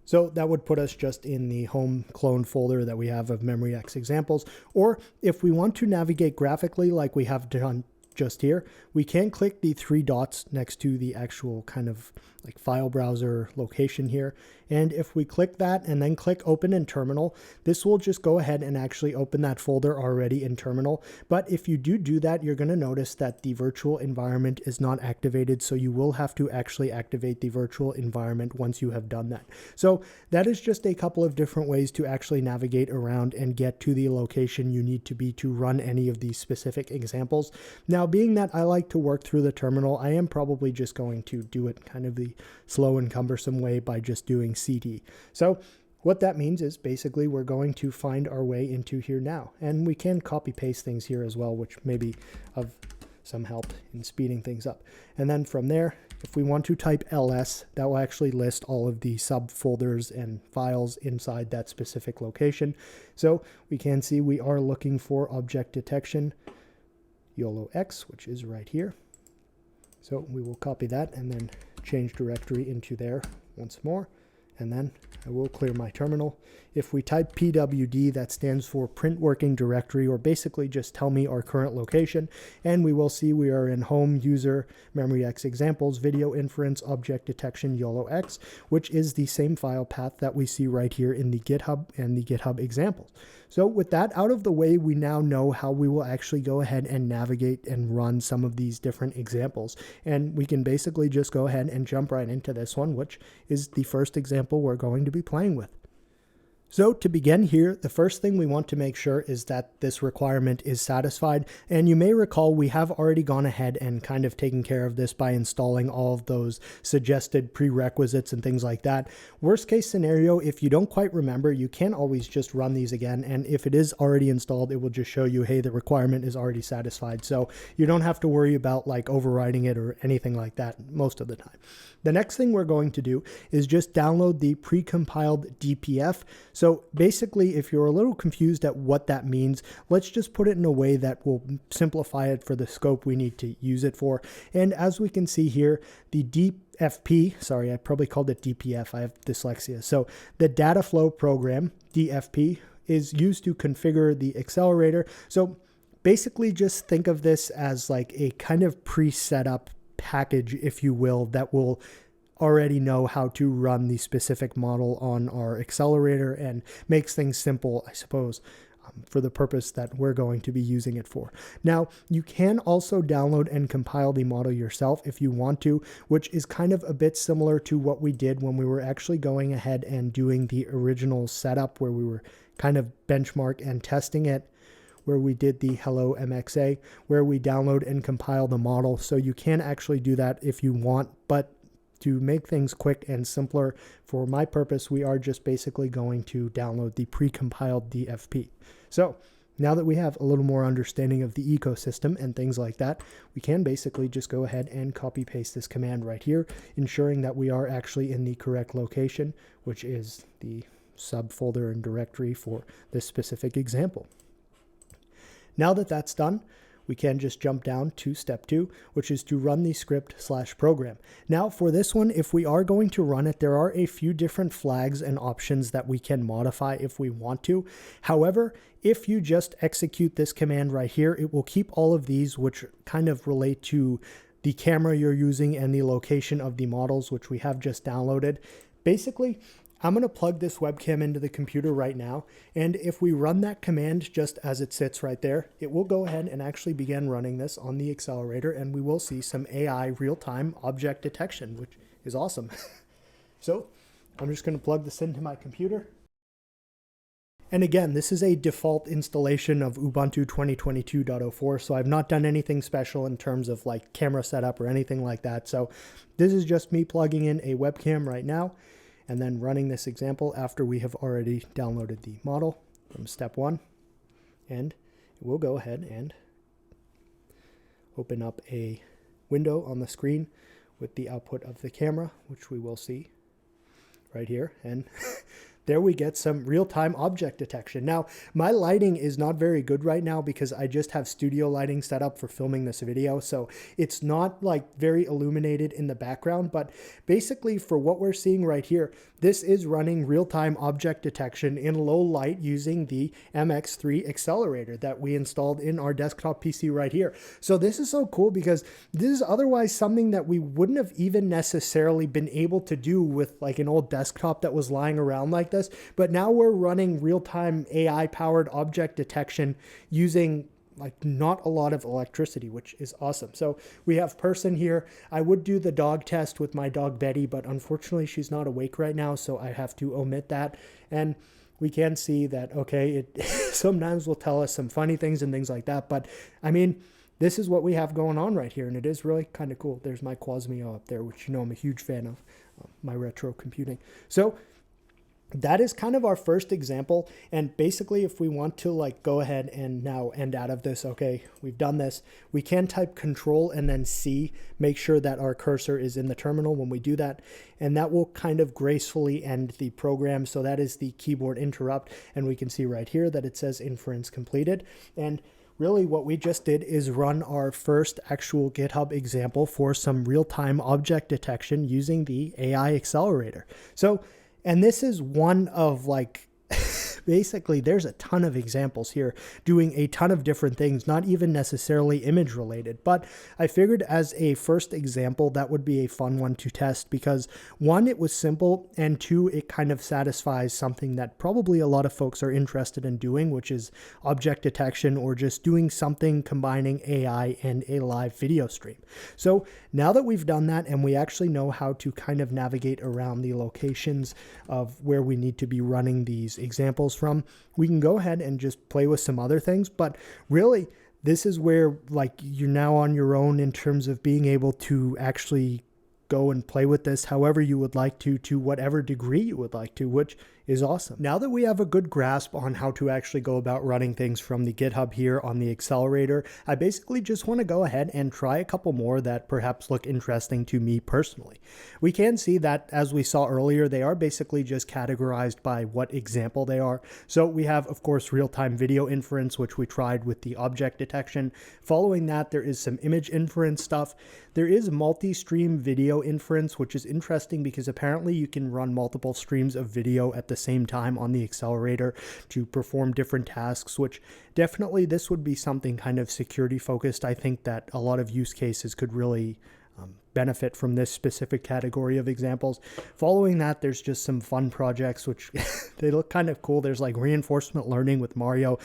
So that would put us just in the home clone folder that we have of Memryx examples. Or if we want to navigate graphically like we have done just here, we can click the three dots next to the actual kind of like file browser location here. And if we click that and then click open in terminal, this will just go ahead and actually open that folder already in terminal. But if you do that, you're going to notice that the virtual environment is not activated. So you will have to actually activate the virtual environment once you have done that. So that is just a couple of different ways to actually navigate around and get to the location you need to be to run any of these specific examples. Now, being that I like to work through the terminal, I am probably just going to do it kind of the slow and cumbersome way by just doing CD. So what that means is basically we're going to find our way into here now, and we can copy paste things here as well, which may be of some help in speeding things up. And then from there, if we want to type ls, that will actually list all of the subfolders and files inside that specific location. So we can see we are looking for object detection YOLO X, which is right here. So we will copy that and then change directory into there once more. And then I will clear my terminal. If we type PWD, that stands for print working directory, or basically just tell me our current location. And we will see we are in home, user, Memryx examples, video inference, object detection, YOLO X, which is the same file path that we see right here in the GitHub and the GitHub examples. So with that out of the way, we now know how we will actually go ahead and navigate and run some of these different examples. And we can basically just go ahead and jump right into this one, which is the first example we're going to be playing with. So to begin here, the first thing we want to make sure is that this requirement is satisfied. And you may recall we have already gone ahead and kind of taken care of this by installing all of those suggested prerequisites and things like that. Worst case scenario, if you don't quite remember, you can always just run these again. And if it is already installed, it will just show you, hey, the requirement is already satisfied. So you don't have to worry about like overriding it or anything like that most of the time. The next thing we're going to do is just download the precompiled DPF. So basically, if you're a little confused at what that means, let's just put it in a way that will simplify it for the scope we need to use it for. And as we can see here, the DFP, sorry, I probably called it DPF, I have dyslexia. So the data flow program, DFP, is used to configure the accelerator. So basically just think of this as like a kind of pre-set up package, if you will, that will already know how to run the specific model on our accelerator and makes things simple, I suppose, for the purpose that we're going to be using it for. Now, you can also download and compile the model yourself if you want to, which is kind of a bit similar to what we did when we were actually going ahead and doing the original setup where we were kind of benchmark and testing it, where we did the Hello MXA, where we download and compile the model. So you can actually do that if you want, but to make things quick and simpler for my purpose, we are just basically going to download the pre-compiled DFP. So now that we have a little more understanding of the ecosystem and things like that, we can basically just go ahead and copy paste this command right here, ensuring that we are actually in the correct location, which is the subfolder and directory for this specific example. Now that that's done, we can just jump down to step 2, which is to run the script/program. Now for this one, if we are going to run it, there are a few different flags and options that we can modify if we want to. However, if you just execute this command right here, it will keep all of these, which kind of relate to the camera you're using and the location of the models, which we have just downloaded. Basically, I'm going to plug this webcam into the computer right now, and if we run that command just as it sits right there, it will go ahead and actually begin running this on the accelerator, and we will see some AI real-time object detection, which is awesome. So I'm just going to plug this into my computer. And again, this is a default installation of Ubuntu 2022.04, so I've not done anything special in terms of like camera setup or anything like that. So this is just me plugging in a webcam right now, and then running this example after we have already downloaded the model from step 1. And it will go ahead and open up a window on the screen with the output of the camera, which we will see right here. And there we get some real-time object detection. Now, my lighting is not very good right now because I just have studio lighting set up for filming this video, so it's not like very illuminated in the background, but basically for what we're seeing right here, this is running real-time object detection in low light using the MX3 accelerator that we installed in our desktop PC right here. So this is so cool because this is otherwise something that we wouldn't have even necessarily been able to do with like an old desktop that was lying around like this, but now we're running real-time AI powered object detection using like not a lot of electricity, which is awesome. So we have person here. I would do the dog test with my dog Betty, but unfortunately she's not awake right now, so I have to omit that. And we can see that, okay, it sometimes will tell us some funny things and things like that, but I mean, this is what we have going on right here, and it is really kind of cool. There's my Quasmio up there, which you know I'm a huge fan of, my retro computing. So that is kind of our first example. And basically, if we want to like go ahead and now end out of this, okay, we've done this, we can type Control and then C, make sure that our cursor is in the terminal when we do that. And that will kind of gracefully end the program. So that is the keyboard interrupt. And we can see right here that it says inference completed. And really what we just did is run our first actual GitHub example for some real-time object detection using the AI accelerator. So, and this is one of like, basically there's a ton of examples here doing a ton of different things, not even necessarily image related, but I figured as a first example, that would be a fun one to test because one, it was simple, and two, it kind of satisfies something that probably a lot of folks are interested in doing, which is object detection or just doing something combining AI and a live video stream. So now that we've done that and we actually know how to kind of navigate around the locations of where we need to be running these examples from, we can go ahead and just play with some other things. But really, this is where like you're now on your own in terms of being able to actually go and play with this however you would like to whatever degree you would like to, which is awesome. Now that we have a good grasp on how to actually go about running things from the GitHub here on the accelerator, I basically just want to go ahead and try a couple more that perhaps look interesting to me personally. We can see that, as we saw earlier, they are basically just categorized by what example they are. So we have, of course, real-time video inference, which we tried with the object detection. Following that, there is some image inference stuff. There is multi-stream video inference, which is interesting because apparently you can run multiple streams of video at the same time on the accelerator to perform different tasks, which definitely this would be something kind of security focused. I think that a lot of use cases could really benefit from this specific category of examples. Following that, there's just some fun projects, which they look kind of cool. There's like reinforcement learning with Mario.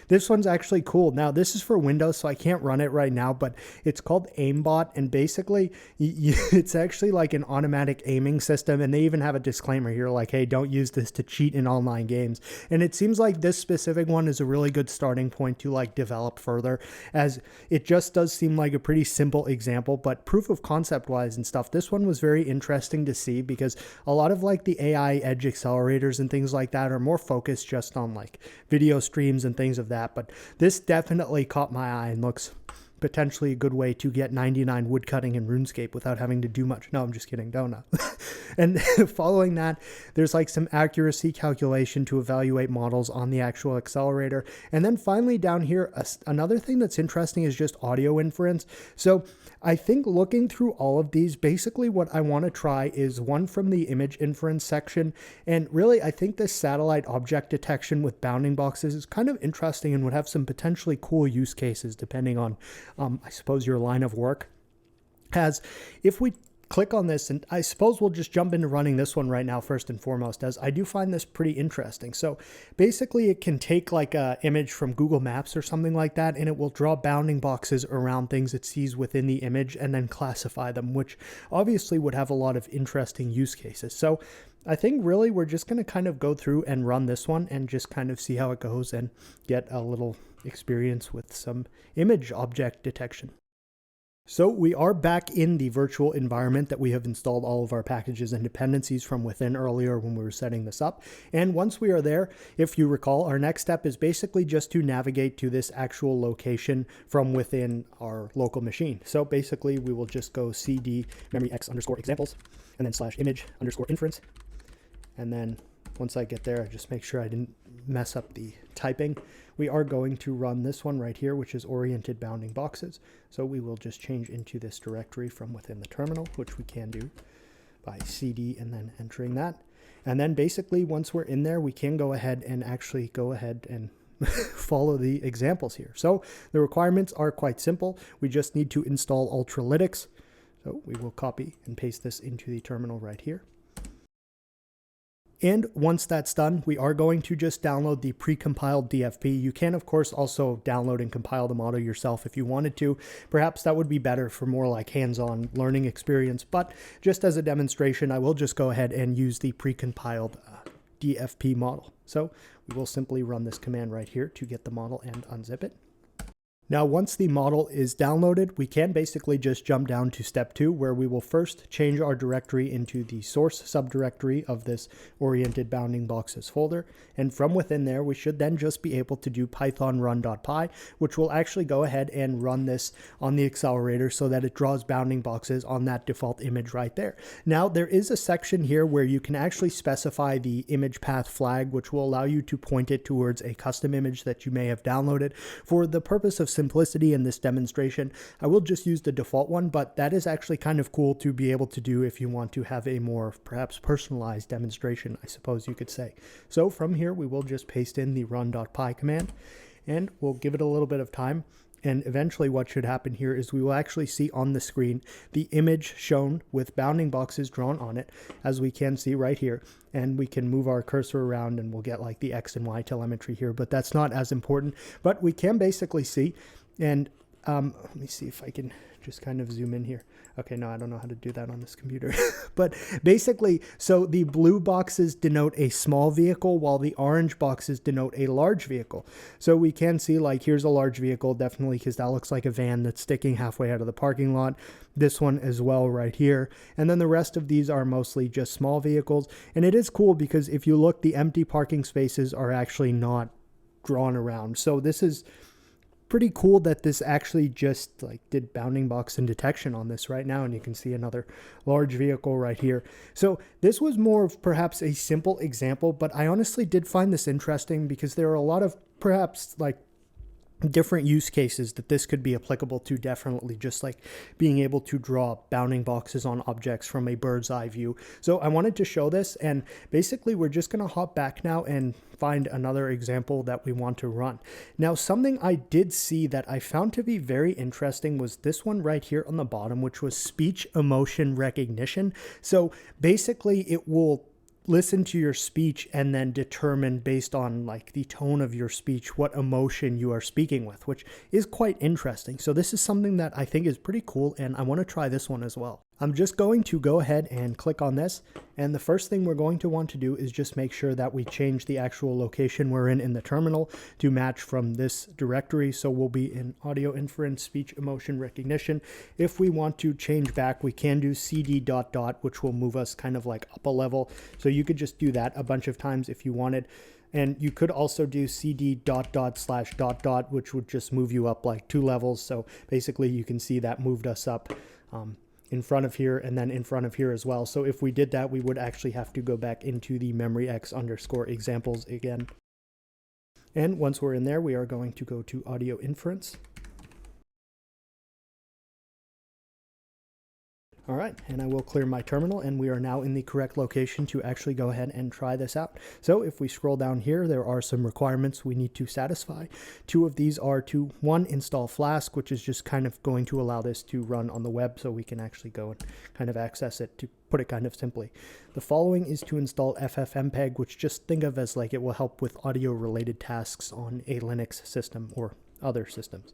This one's actually cool. Now, this is for Windows, so I can't run it right now, but it's called Aimbot. And basically, it's actually like an automatic aiming system. And they even have a disclaimer here like, hey, don't use this to cheat in online games. And it seems like this specific one is a really good starting point to like develop further, as it just does seem like a pretty simple example, but proof of concept wise and stuff, this one was very interesting to see because a lot of like the AI edge accelerators and things like that are more focused just on like video streams and things of that. But this definitely caught my eye and looks potentially a good way to get 99 woodcutting in RuneScape without having to do much. No, I'm just kidding. Don't know. And following that, there's like some accuracy calculation to evaluate models on the actual accelerator. And then finally down here, another thing that's interesting is just audio inference. So I think looking through all of these, basically what I want to try is one from the image inference section. And really, I think this satellite object detection with bounding boxes is kind of interesting and would have some potentially cool use cases depending on, I suppose, your line of work. As if we click on this, and I suppose we'll just jump into running this one right now first and foremost, as I do find this pretty interesting. So basically it can take like a image from Google Maps or something like that, and it will draw bounding boxes around things it sees within the image and then classify them, which obviously would have a lot of interesting use cases. So I think really we're just going to kind of go through and run this one and just kind of see how it goes and get a little experience with some image object detection. So we are back in the virtual environment that we have installed all of our packages and dependencies from within earlier when we were setting this up. And once we are there, if you recall, our next step is basically just to navigate to this actual location from within our local machine. So basically we will just go cd Memryx_examples and then /image_inference. And then once I get there, I just make sure I didn't mess up the typing. We are going to run this one right here, which is oriented bounding boxes. So we will just change into this directory from within the terminal, which we can do by CD and then entering that. And then basically once we're in there, we can go ahead and actually go ahead and follow the examples here. So the requirements are quite simple. We just need to install Ultralytics. So we will copy and paste this into the terminal right here. And once that's done, we are going to just download the pre-compiled DFP. You can, of course, also download and compile the model yourself if you wanted to. Perhaps that would be better for more like hands-on learning experience. But just as a demonstration, I will just go ahead and use the pre-compiled DFP model. So we will simply run this command right here to get the model and unzip it. Now, once the model is downloaded, we can basically just jump down to step 2, where we will first change our directory into the source subdirectory of this oriented bounding boxes folder. And from within there, we should then just be able to do python run.py, which will actually go ahead and run this on the accelerator so that it draws bounding boxes on that default image right there. Now, there is a section here where you can actually specify the image path flag, which will allow you to point it towards a custom image that you may have downloaded. For the purpose of simplicity in this demonstration, I will just use the default one, but that is actually kind of cool to be able to do if you want to have a more perhaps personalized demonstration, I suppose you could say. So from here, we will just paste in the run.py command and we'll give it a little bit of time. And eventually what should happen here is we will actually see on the screen the image shown with bounding boxes drawn on it, as we can see right here. And we can move our cursor around and we'll get like the X and Y telemetry here, but that's not as important. But we can basically see, and let me see if I can just kind of zoom in here. Okay, no, I don't know how to do that on this computer. But basically, so the blue boxes denote a small vehicle while the orange boxes denote a large vehicle. So we can see like here's a large vehicle, definitely, because that looks like a van that's sticking halfway out of the parking lot. This one as well right here. And then the rest of these are mostly just small vehicles. And it is cool because if you look, the empty parking spaces are actually not drawn around. So this is pretty cool that this actually just like did bounding box and detection on this right now. And you can see another large vehicle right here. So this was more of perhaps a simple example, but I honestly did find this interesting because there are a lot of perhaps like different use cases that this could be applicable to, definitely, just like being able to draw bounding boxes on objects from a bird's eye view. So I wanted to show this, and basically we're just going to hop back now and find another example that we want to run. Now, something I did see that I found to be very interesting was this one right here on the bottom, which was speech emotion recognition. So basically it will listen to your speech and then determine based on like the tone of your speech what emotion you are speaking with, which is quite interesting. So this is something that I think is pretty cool, and I want to try this one as well. I'm just going to go ahead and click on this, and the first thing we're going to want to do is just make sure that we change the actual location we're in the terminal to match from this directory. So we'll be in audio inference, speech emotion recognition. If we want to change back, we can do cd ... which will move us kind of like up a level. So you could just do that a bunch of times if you wanted. And you could also do cd ... /... which would just move you up like 2 levels. So basically you can see that moved us up in front of here and then in front of here as well. So if we did that, we would actually have to go back into the Memryx_examples again. And once we're in there, we are going to go to audio inference. All right, and I will clear my terminal, and we are now in the correct location to actually go ahead and try this out. So if we scroll down here, there are some requirements we need to satisfy. 2 of these are to 1, install Flask, which is just kind of going to allow this to run on the web so we can actually go and kind of access it, to put it kind of simply. The following is to install FFmpeg, which just think of as like it will help with audio related tasks on a Linux system or other systems.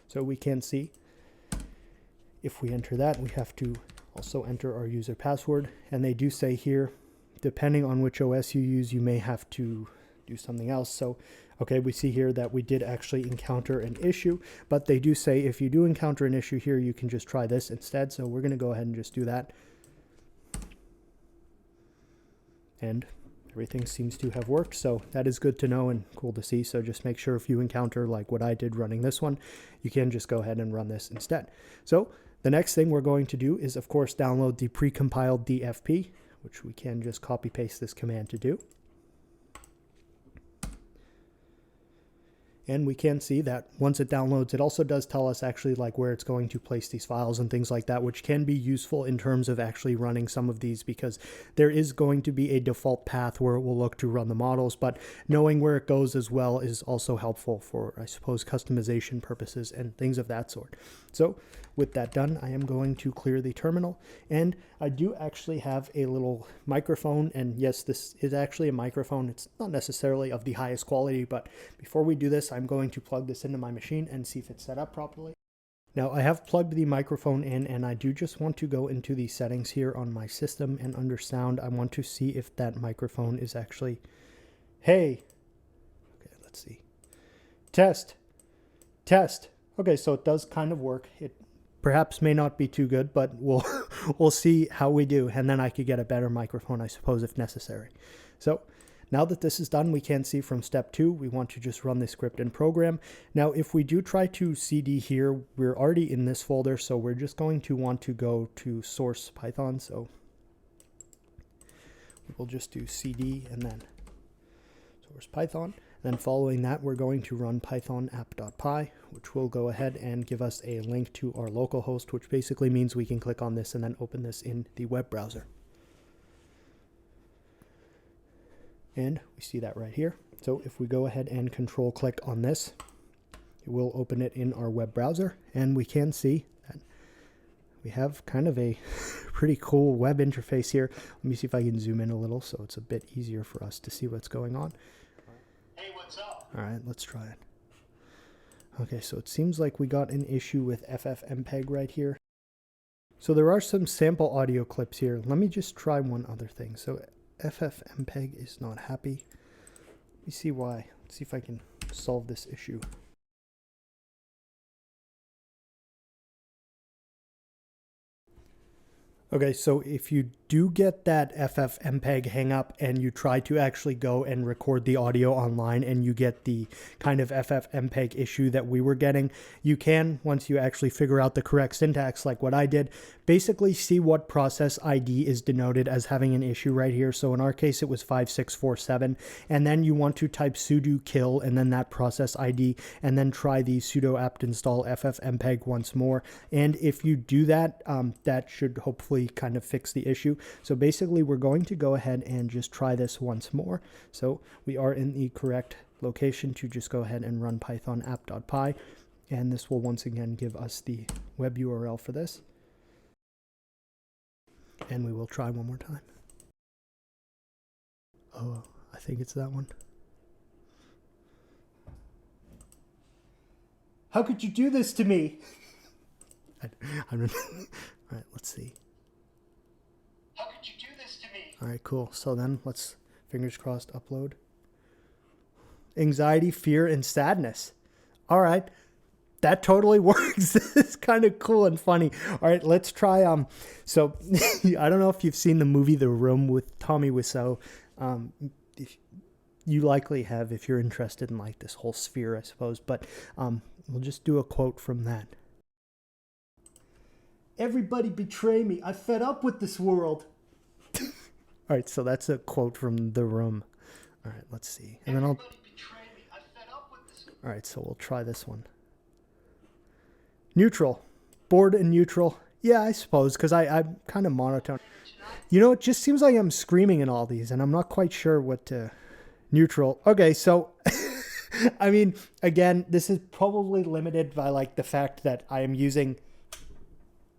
So we can see if we enter that, we have to also enter our user password. And they do say here, depending on which OS you use, you may have to do something else. So, okay, we see here that we did actually encounter an issue, but they do say if you do encounter an issue here, you can just try this instead. So we're going to go ahead and just do that. And everything seems to have worked, so that is good to know and cool to see. So just make sure if you encounter like what I did running this one, you can just go ahead and run this instead. So the next thing we're going to do is, of course, download the pre-compiled DFP, which we can just copy paste this command to do. And we can see that once it downloads, it also does tell us actually like where it's going to place these files and things like that, which can be useful in terms of actually running some of these, because there is going to be a default path where it will look to run the models, but knowing where it goes as well is also helpful for, I suppose, customization purposes and things of that sort. So with that done, I am going to clear the terminal, and I do actually have a little microphone, and yes, this is actually a microphone. It's not necessarily of the highest quality, but before we do this, I'm going to plug this into my machine and see if it's set up properly. Now I have plugged the microphone in, and I do just want to go into the settings here on my system, and under sound, I want to see if that microphone is actually, hey, okay, let's see, test. Okay, so it does kind of work. It perhaps may not be too good, but we'll see how we do, and then I could get a better microphone, I suppose, if necessary. So now that this is done, we can see from step 2, we want to just run the script and program. Now, if we do try to cd here, we're already in this folder, so we're just going to want to go to source Python. So we'll just do cd and then source Python. Then following that, we're going to run python app.py, which will go ahead and give us a link to our local host, which basically means we can click on this and then open this in the web browser. And we see that right here. So if we go ahead and control click on this, it will open it in our web browser, and we can see that we have kind of a pretty cool web interface here. Let me see if I can zoom in a little so it's a bit easier for us to see what's going on. Hey, what's up? All right, let's try it. Okay, so it seems like we got an issue with FFmpeg right here. So there are some sample audio clips here. Let me just try one other thing. So FFmpeg is not happy. Let me see why. Let's see if I can solve this issue. Okay, so if you do get that FFmpeg hang up and you try to actually go and record the audio online and you get the kind of FFmpeg issue that we were getting, you can, once you actually figure out the correct syntax like what I did, basically see what process ID is denoted as having an issue right here. So in our case, it was 5647, and then you want to type sudo kill and then that process ID, and then try the sudo apt install ffmpeg once more. And if you do that, that should hopefully kind of fix the issue. So basically we're going to go ahead and just try this once more. So we are in the correct location to just go ahead and run python app.py, and this will once again give us the web URL for this. And we will try one more time. Oh, I think it's that one. How could you do this to me? I don't know. All right, let's see. How could you do this to me? All right, cool. So then let's, fingers crossed, upload. Anxiety, fear, and sadness. All right. That totally works. It's kind of cool and funny. All right, let's try. So I don't know if you've seen the movie The Room with Tommy Wiseau. You likely have if you're interested in like this whole sphere, I suppose. But we'll just do a quote from that. Everybody betray me. I'm fed up with this world. All right, so that's a quote from The Room. All right, let's see. And then Everybody betray me. I'm fed up with this. All right, so we'll try this one. Neutral. Bored and neutral. Yeah, I suppose, because I'm kind of monotone. You know, it just seems like I'm screaming in all these, and I'm not quite sure what to... Neutral. Okay, so... I mean, again, this is probably limited by, like, the fact that I am using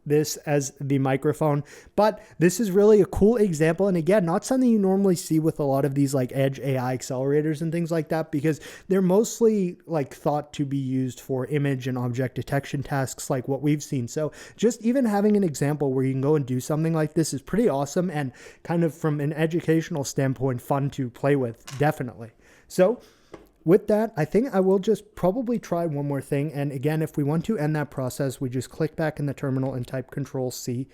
this as the microphone, but this is really a cool example, and again, not something you normally see with a lot of these like edge AI accelerators and things like that, because they're mostly like thought to be used for image and object detection tasks like what we've seen. So just even having an example where you can go and do something like this is pretty awesome, and kind of from an educational standpoint fun to play with, definitely. So with that, I think I will just probably try one more thing. And again, if we want to end that process, we just click back in the terminal and type Control-C,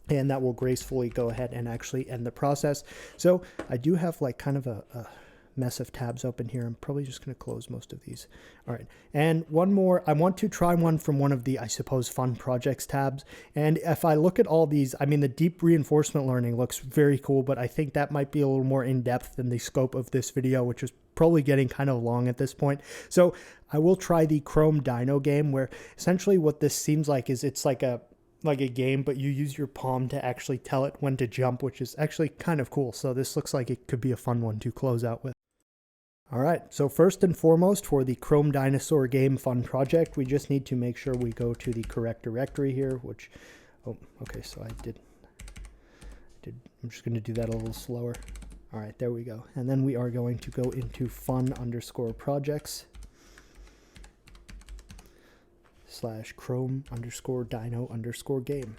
and that will gracefully go ahead and actually end the process. So I do have like kind of a mess of tabs open here. I'm probably just going to close most of these. All right. And one more, I want to try one from one of the, I suppose, fun projects tabs. And if I look at all these, I mean, the deep reinforcement learning looks very cool, but I think that might be a little more in depth than the scope of this video, which is probably getting kind of long at this point. So I will try the Chrome Dino game, where essentially what this seems like is it's like a game, but you use your palm to actually tell it when to jump, which is actually kind of cool. So this looks like it could be a fun one to close out with. All right, so first and foremost, for the Chrome Dinosaur game fun project, we just need to make sure we go to the correct directory here, which, oh, okay, so I'm just going to do that a little slower. All right, there we go. And then we are going to go into fun_projects / Chrome_Dino_game.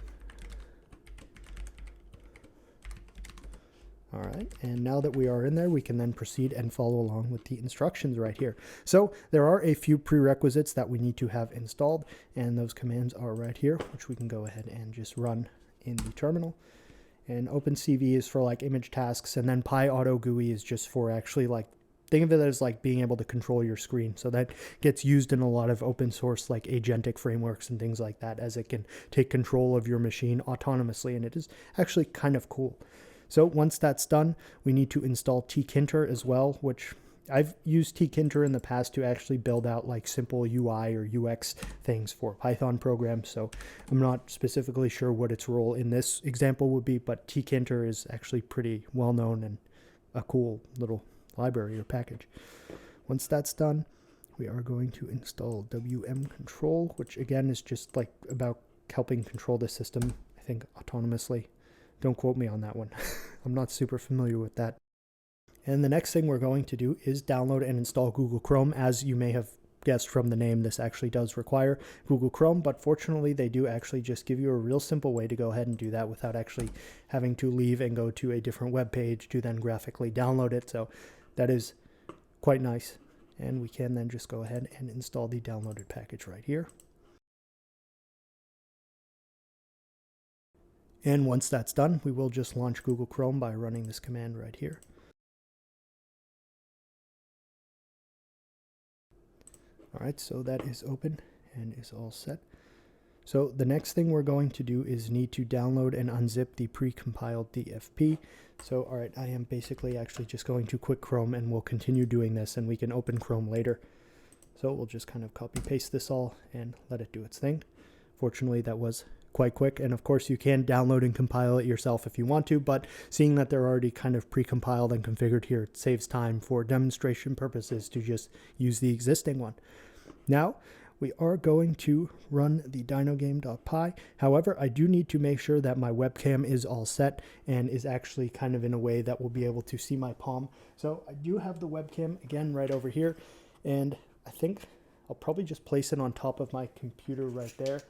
All right, and now that we are in there, we can then proceed and follow along with the instructions right here. So there are a few prerequisites that we need to have installed, and those commands are right here, which we can go ahead and just run in the terminal. And OpenCV is for like image tasks, and then PyAutoGUI is just for actually like, think of it as like being able to control your screen. So that gets used in a lot of open source like agentic frameworks and things like that, as it can take control of your machine autonomously, and it is actually kind of cool. So once that's done, we need to install tkinter as well, which I've used tkinter in the past to actually build out like simple UI or UX things for Python programs. So I'm not specifically sure what its role in this example would be, but tkinter is actually pretty well known and a cool little library or package. Once that's done, we are going to install wmcontrol, which again is just like about helping control the system, I think, autonomously. Don't quote me on that one. I'm not super familiar with that. And the next thing we're going to do is download and install Google Chrome. As you may have guessed from the name, this actually does require Google Chrome, but fortunately they do actually just give you a real simple way to go ahead and do that without actually having to leave and go to a different web page to then graphically download it. So that is quite nice. And we can then just go ahead and install the downloaded package right here. And once that's done, we will just launch Google Chrome by running this command right here. All right, so that is open and is all set. So the next thing we're going to do is need to download and unzip the pre-compiled DFP. So, all right, I am basically actually just going to quit Chrome, and we'll continue doing this, and we can open Chrome later. So we'll just kind of copy paste this all and let it do its thing. Fortunately, that was quite quick, and of course you can download and compile it yourself if you want to, but seeing that they're already kind of pre-compiled and configured here, it saves time for demonstration purposes to just use the existing one. Now we are going to run the dynogame.py. However, I do need to make sure that my webcam is all set and is actually kind of in a way that we'll be able to see my palm. So I do have the webcam again right over here, and I think I'll probably just place it on top of my computer right there.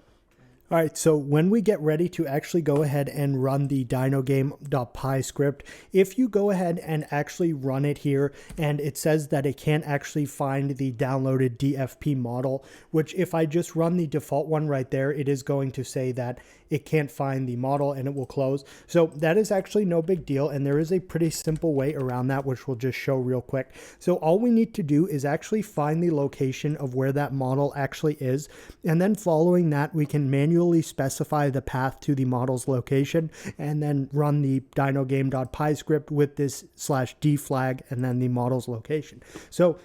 All right, so when we get ready to actually go ahead and run the dynogame.py script, if you go ahead and actually run it here and it says that it can't actually find the downloaded DFP model, which if I just run the default one right there, it is going to say that it can't find the model and it will close. So that is actually no big deal, and there is a pretty simple way around that, which we'll just show real quick. So all we need to do is actually find the location of where that model actually is, and then following that, we can manually specify the path to the model's location and then run the dynogame.py script with this /d flag and then the model's location. So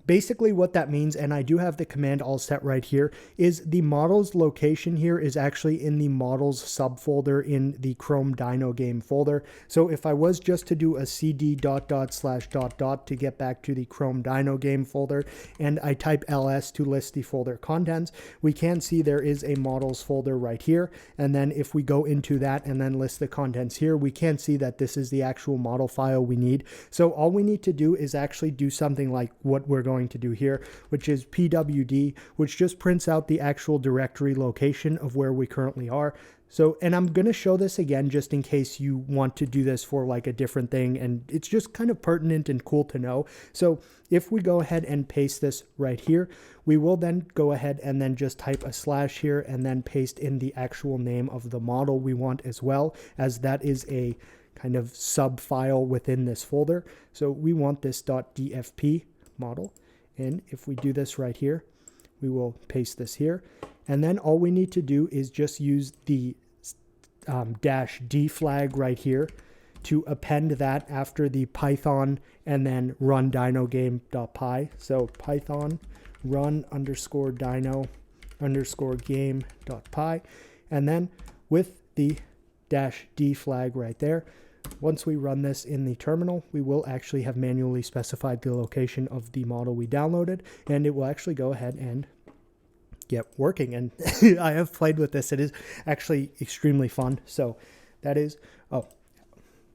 basically what that means, and I do have the command all set right here, is the model's location here is actually in the models subfolder in the Chrome Dino game folder. So if I was just to do a cd .. to get back to the Chrome Dino game folder, and I type ls to list the folder contents, we can see there is a models folder right here. And then if we go into that and then list the contents here, we can see that this is the actual model file we need. So all we need to do is actually do something like what we're going to do here, which is pwd, which just prints out the actual directory location of where we currently are. So, and I'm going to show this again just in case you want to do this for like a different thing, and it's just kind of pertinent and cool to know. So if we go ahead and paste this right here, we will then go ahead and then just type a / here and then paste in the actual name of the model we want, as well as that is a kind of sub file within this folder. So we want this .dfp model. And if we do this right here, we will paste this here. And then all we need to do is just use the -d flag right here to append that after the Python and then run dynogame.py. So Python run underscore dyno underscore game.py. And then with the -d flag right there, once we run this in the terminal, we will actually have manually specified the location of the model we downloaded, and it will actually go ahead and get working. And I have played with this. It is actually extremely fun. So that is,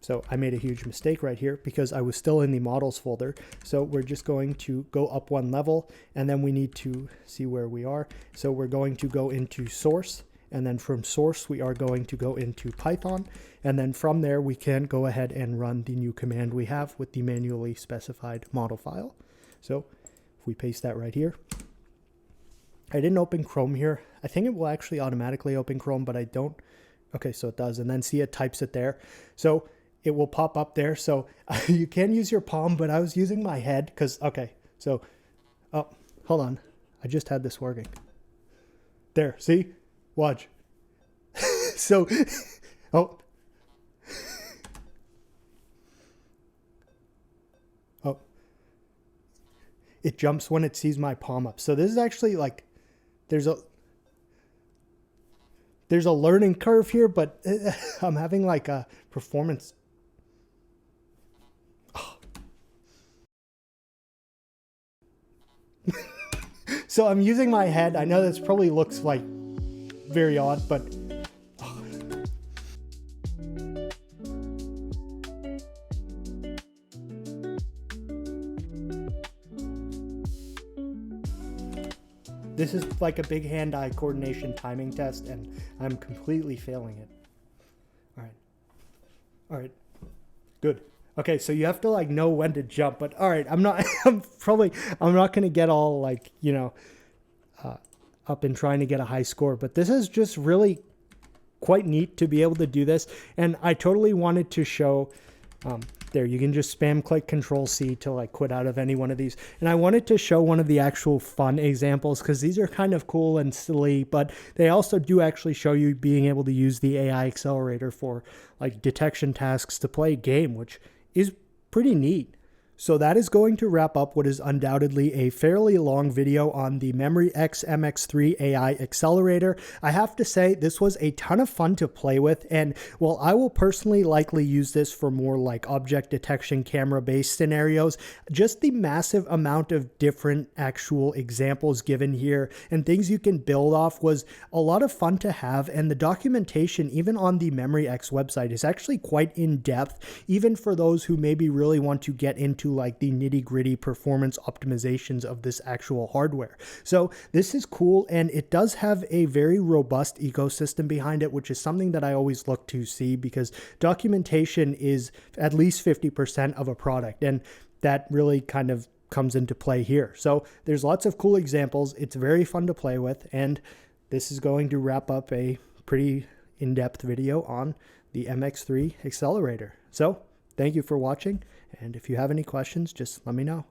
so I made a huge mistake right here because I was still in the models folder. So we're just going to go up one level, and then we need to see where we are. So we're going to go into source, and then from source, we are going to go into Python. And then from there, we can go ahead and run the new command we have with the manually specified model file. So if we paste that right here, I didn't open Chrome here. I think it will actually automatically open Chrome, but I don't. Okay, so it does. And then see, it types it there. So it will pop up there. So you can use your palm, but I was using my head because, okay. So, oh, hold on. I just had this working. There, see? Watch. So, oh. Oh. It jumps when it sees my palm up. So this is actually like, there's a learning curve here, but I'm having like a performance. Oh. So I'm using my head. I know this probably looks like very odd, but this is like a big hand-eye coordination timing test, and I'm completely failing it. All right, good. Okay, so you have to like know when to jump, but all right, I'm not going to get all like, you know, up and trying to get a high score, but this is just really quite neat to be able to do this. And I totally wanted to show, there, you can just spam click Control-C to like quit out of any one of these. And I wanted to show one of the actual fun examples because these are kind of cool and silly, but they also do actually show you being able to use the AI accelerator for like detection tasks to play a game, which is pretty neat. So that is going to wrap up what is undoubtedly a fairly long video on the Memryx MX3 AI accelerator. I have to say this was a ton of fun to play with, and while I will personally likely use this for more like object detection camera-based scenarios, just the massive amount of different actual examples given here and things you can build off was a lot of fun to have, and the documentation even on the Memryx website is actually quite in-depth, even for those who maybe really want to get into like the nitty-gritty performance optimizations of this actual hardware. So this is cool, and it does have a very robust ecosystem behind it, which is something that I always look to see because documentation is at least 50% of a product, and that really kind of comes into play here. So there's lots of cool examples. It's very fun to play with, and this is going to wrap up a pretty in-depth video on the MX3 accelerator. So thank you for watching, and if you have any questions, just let me know.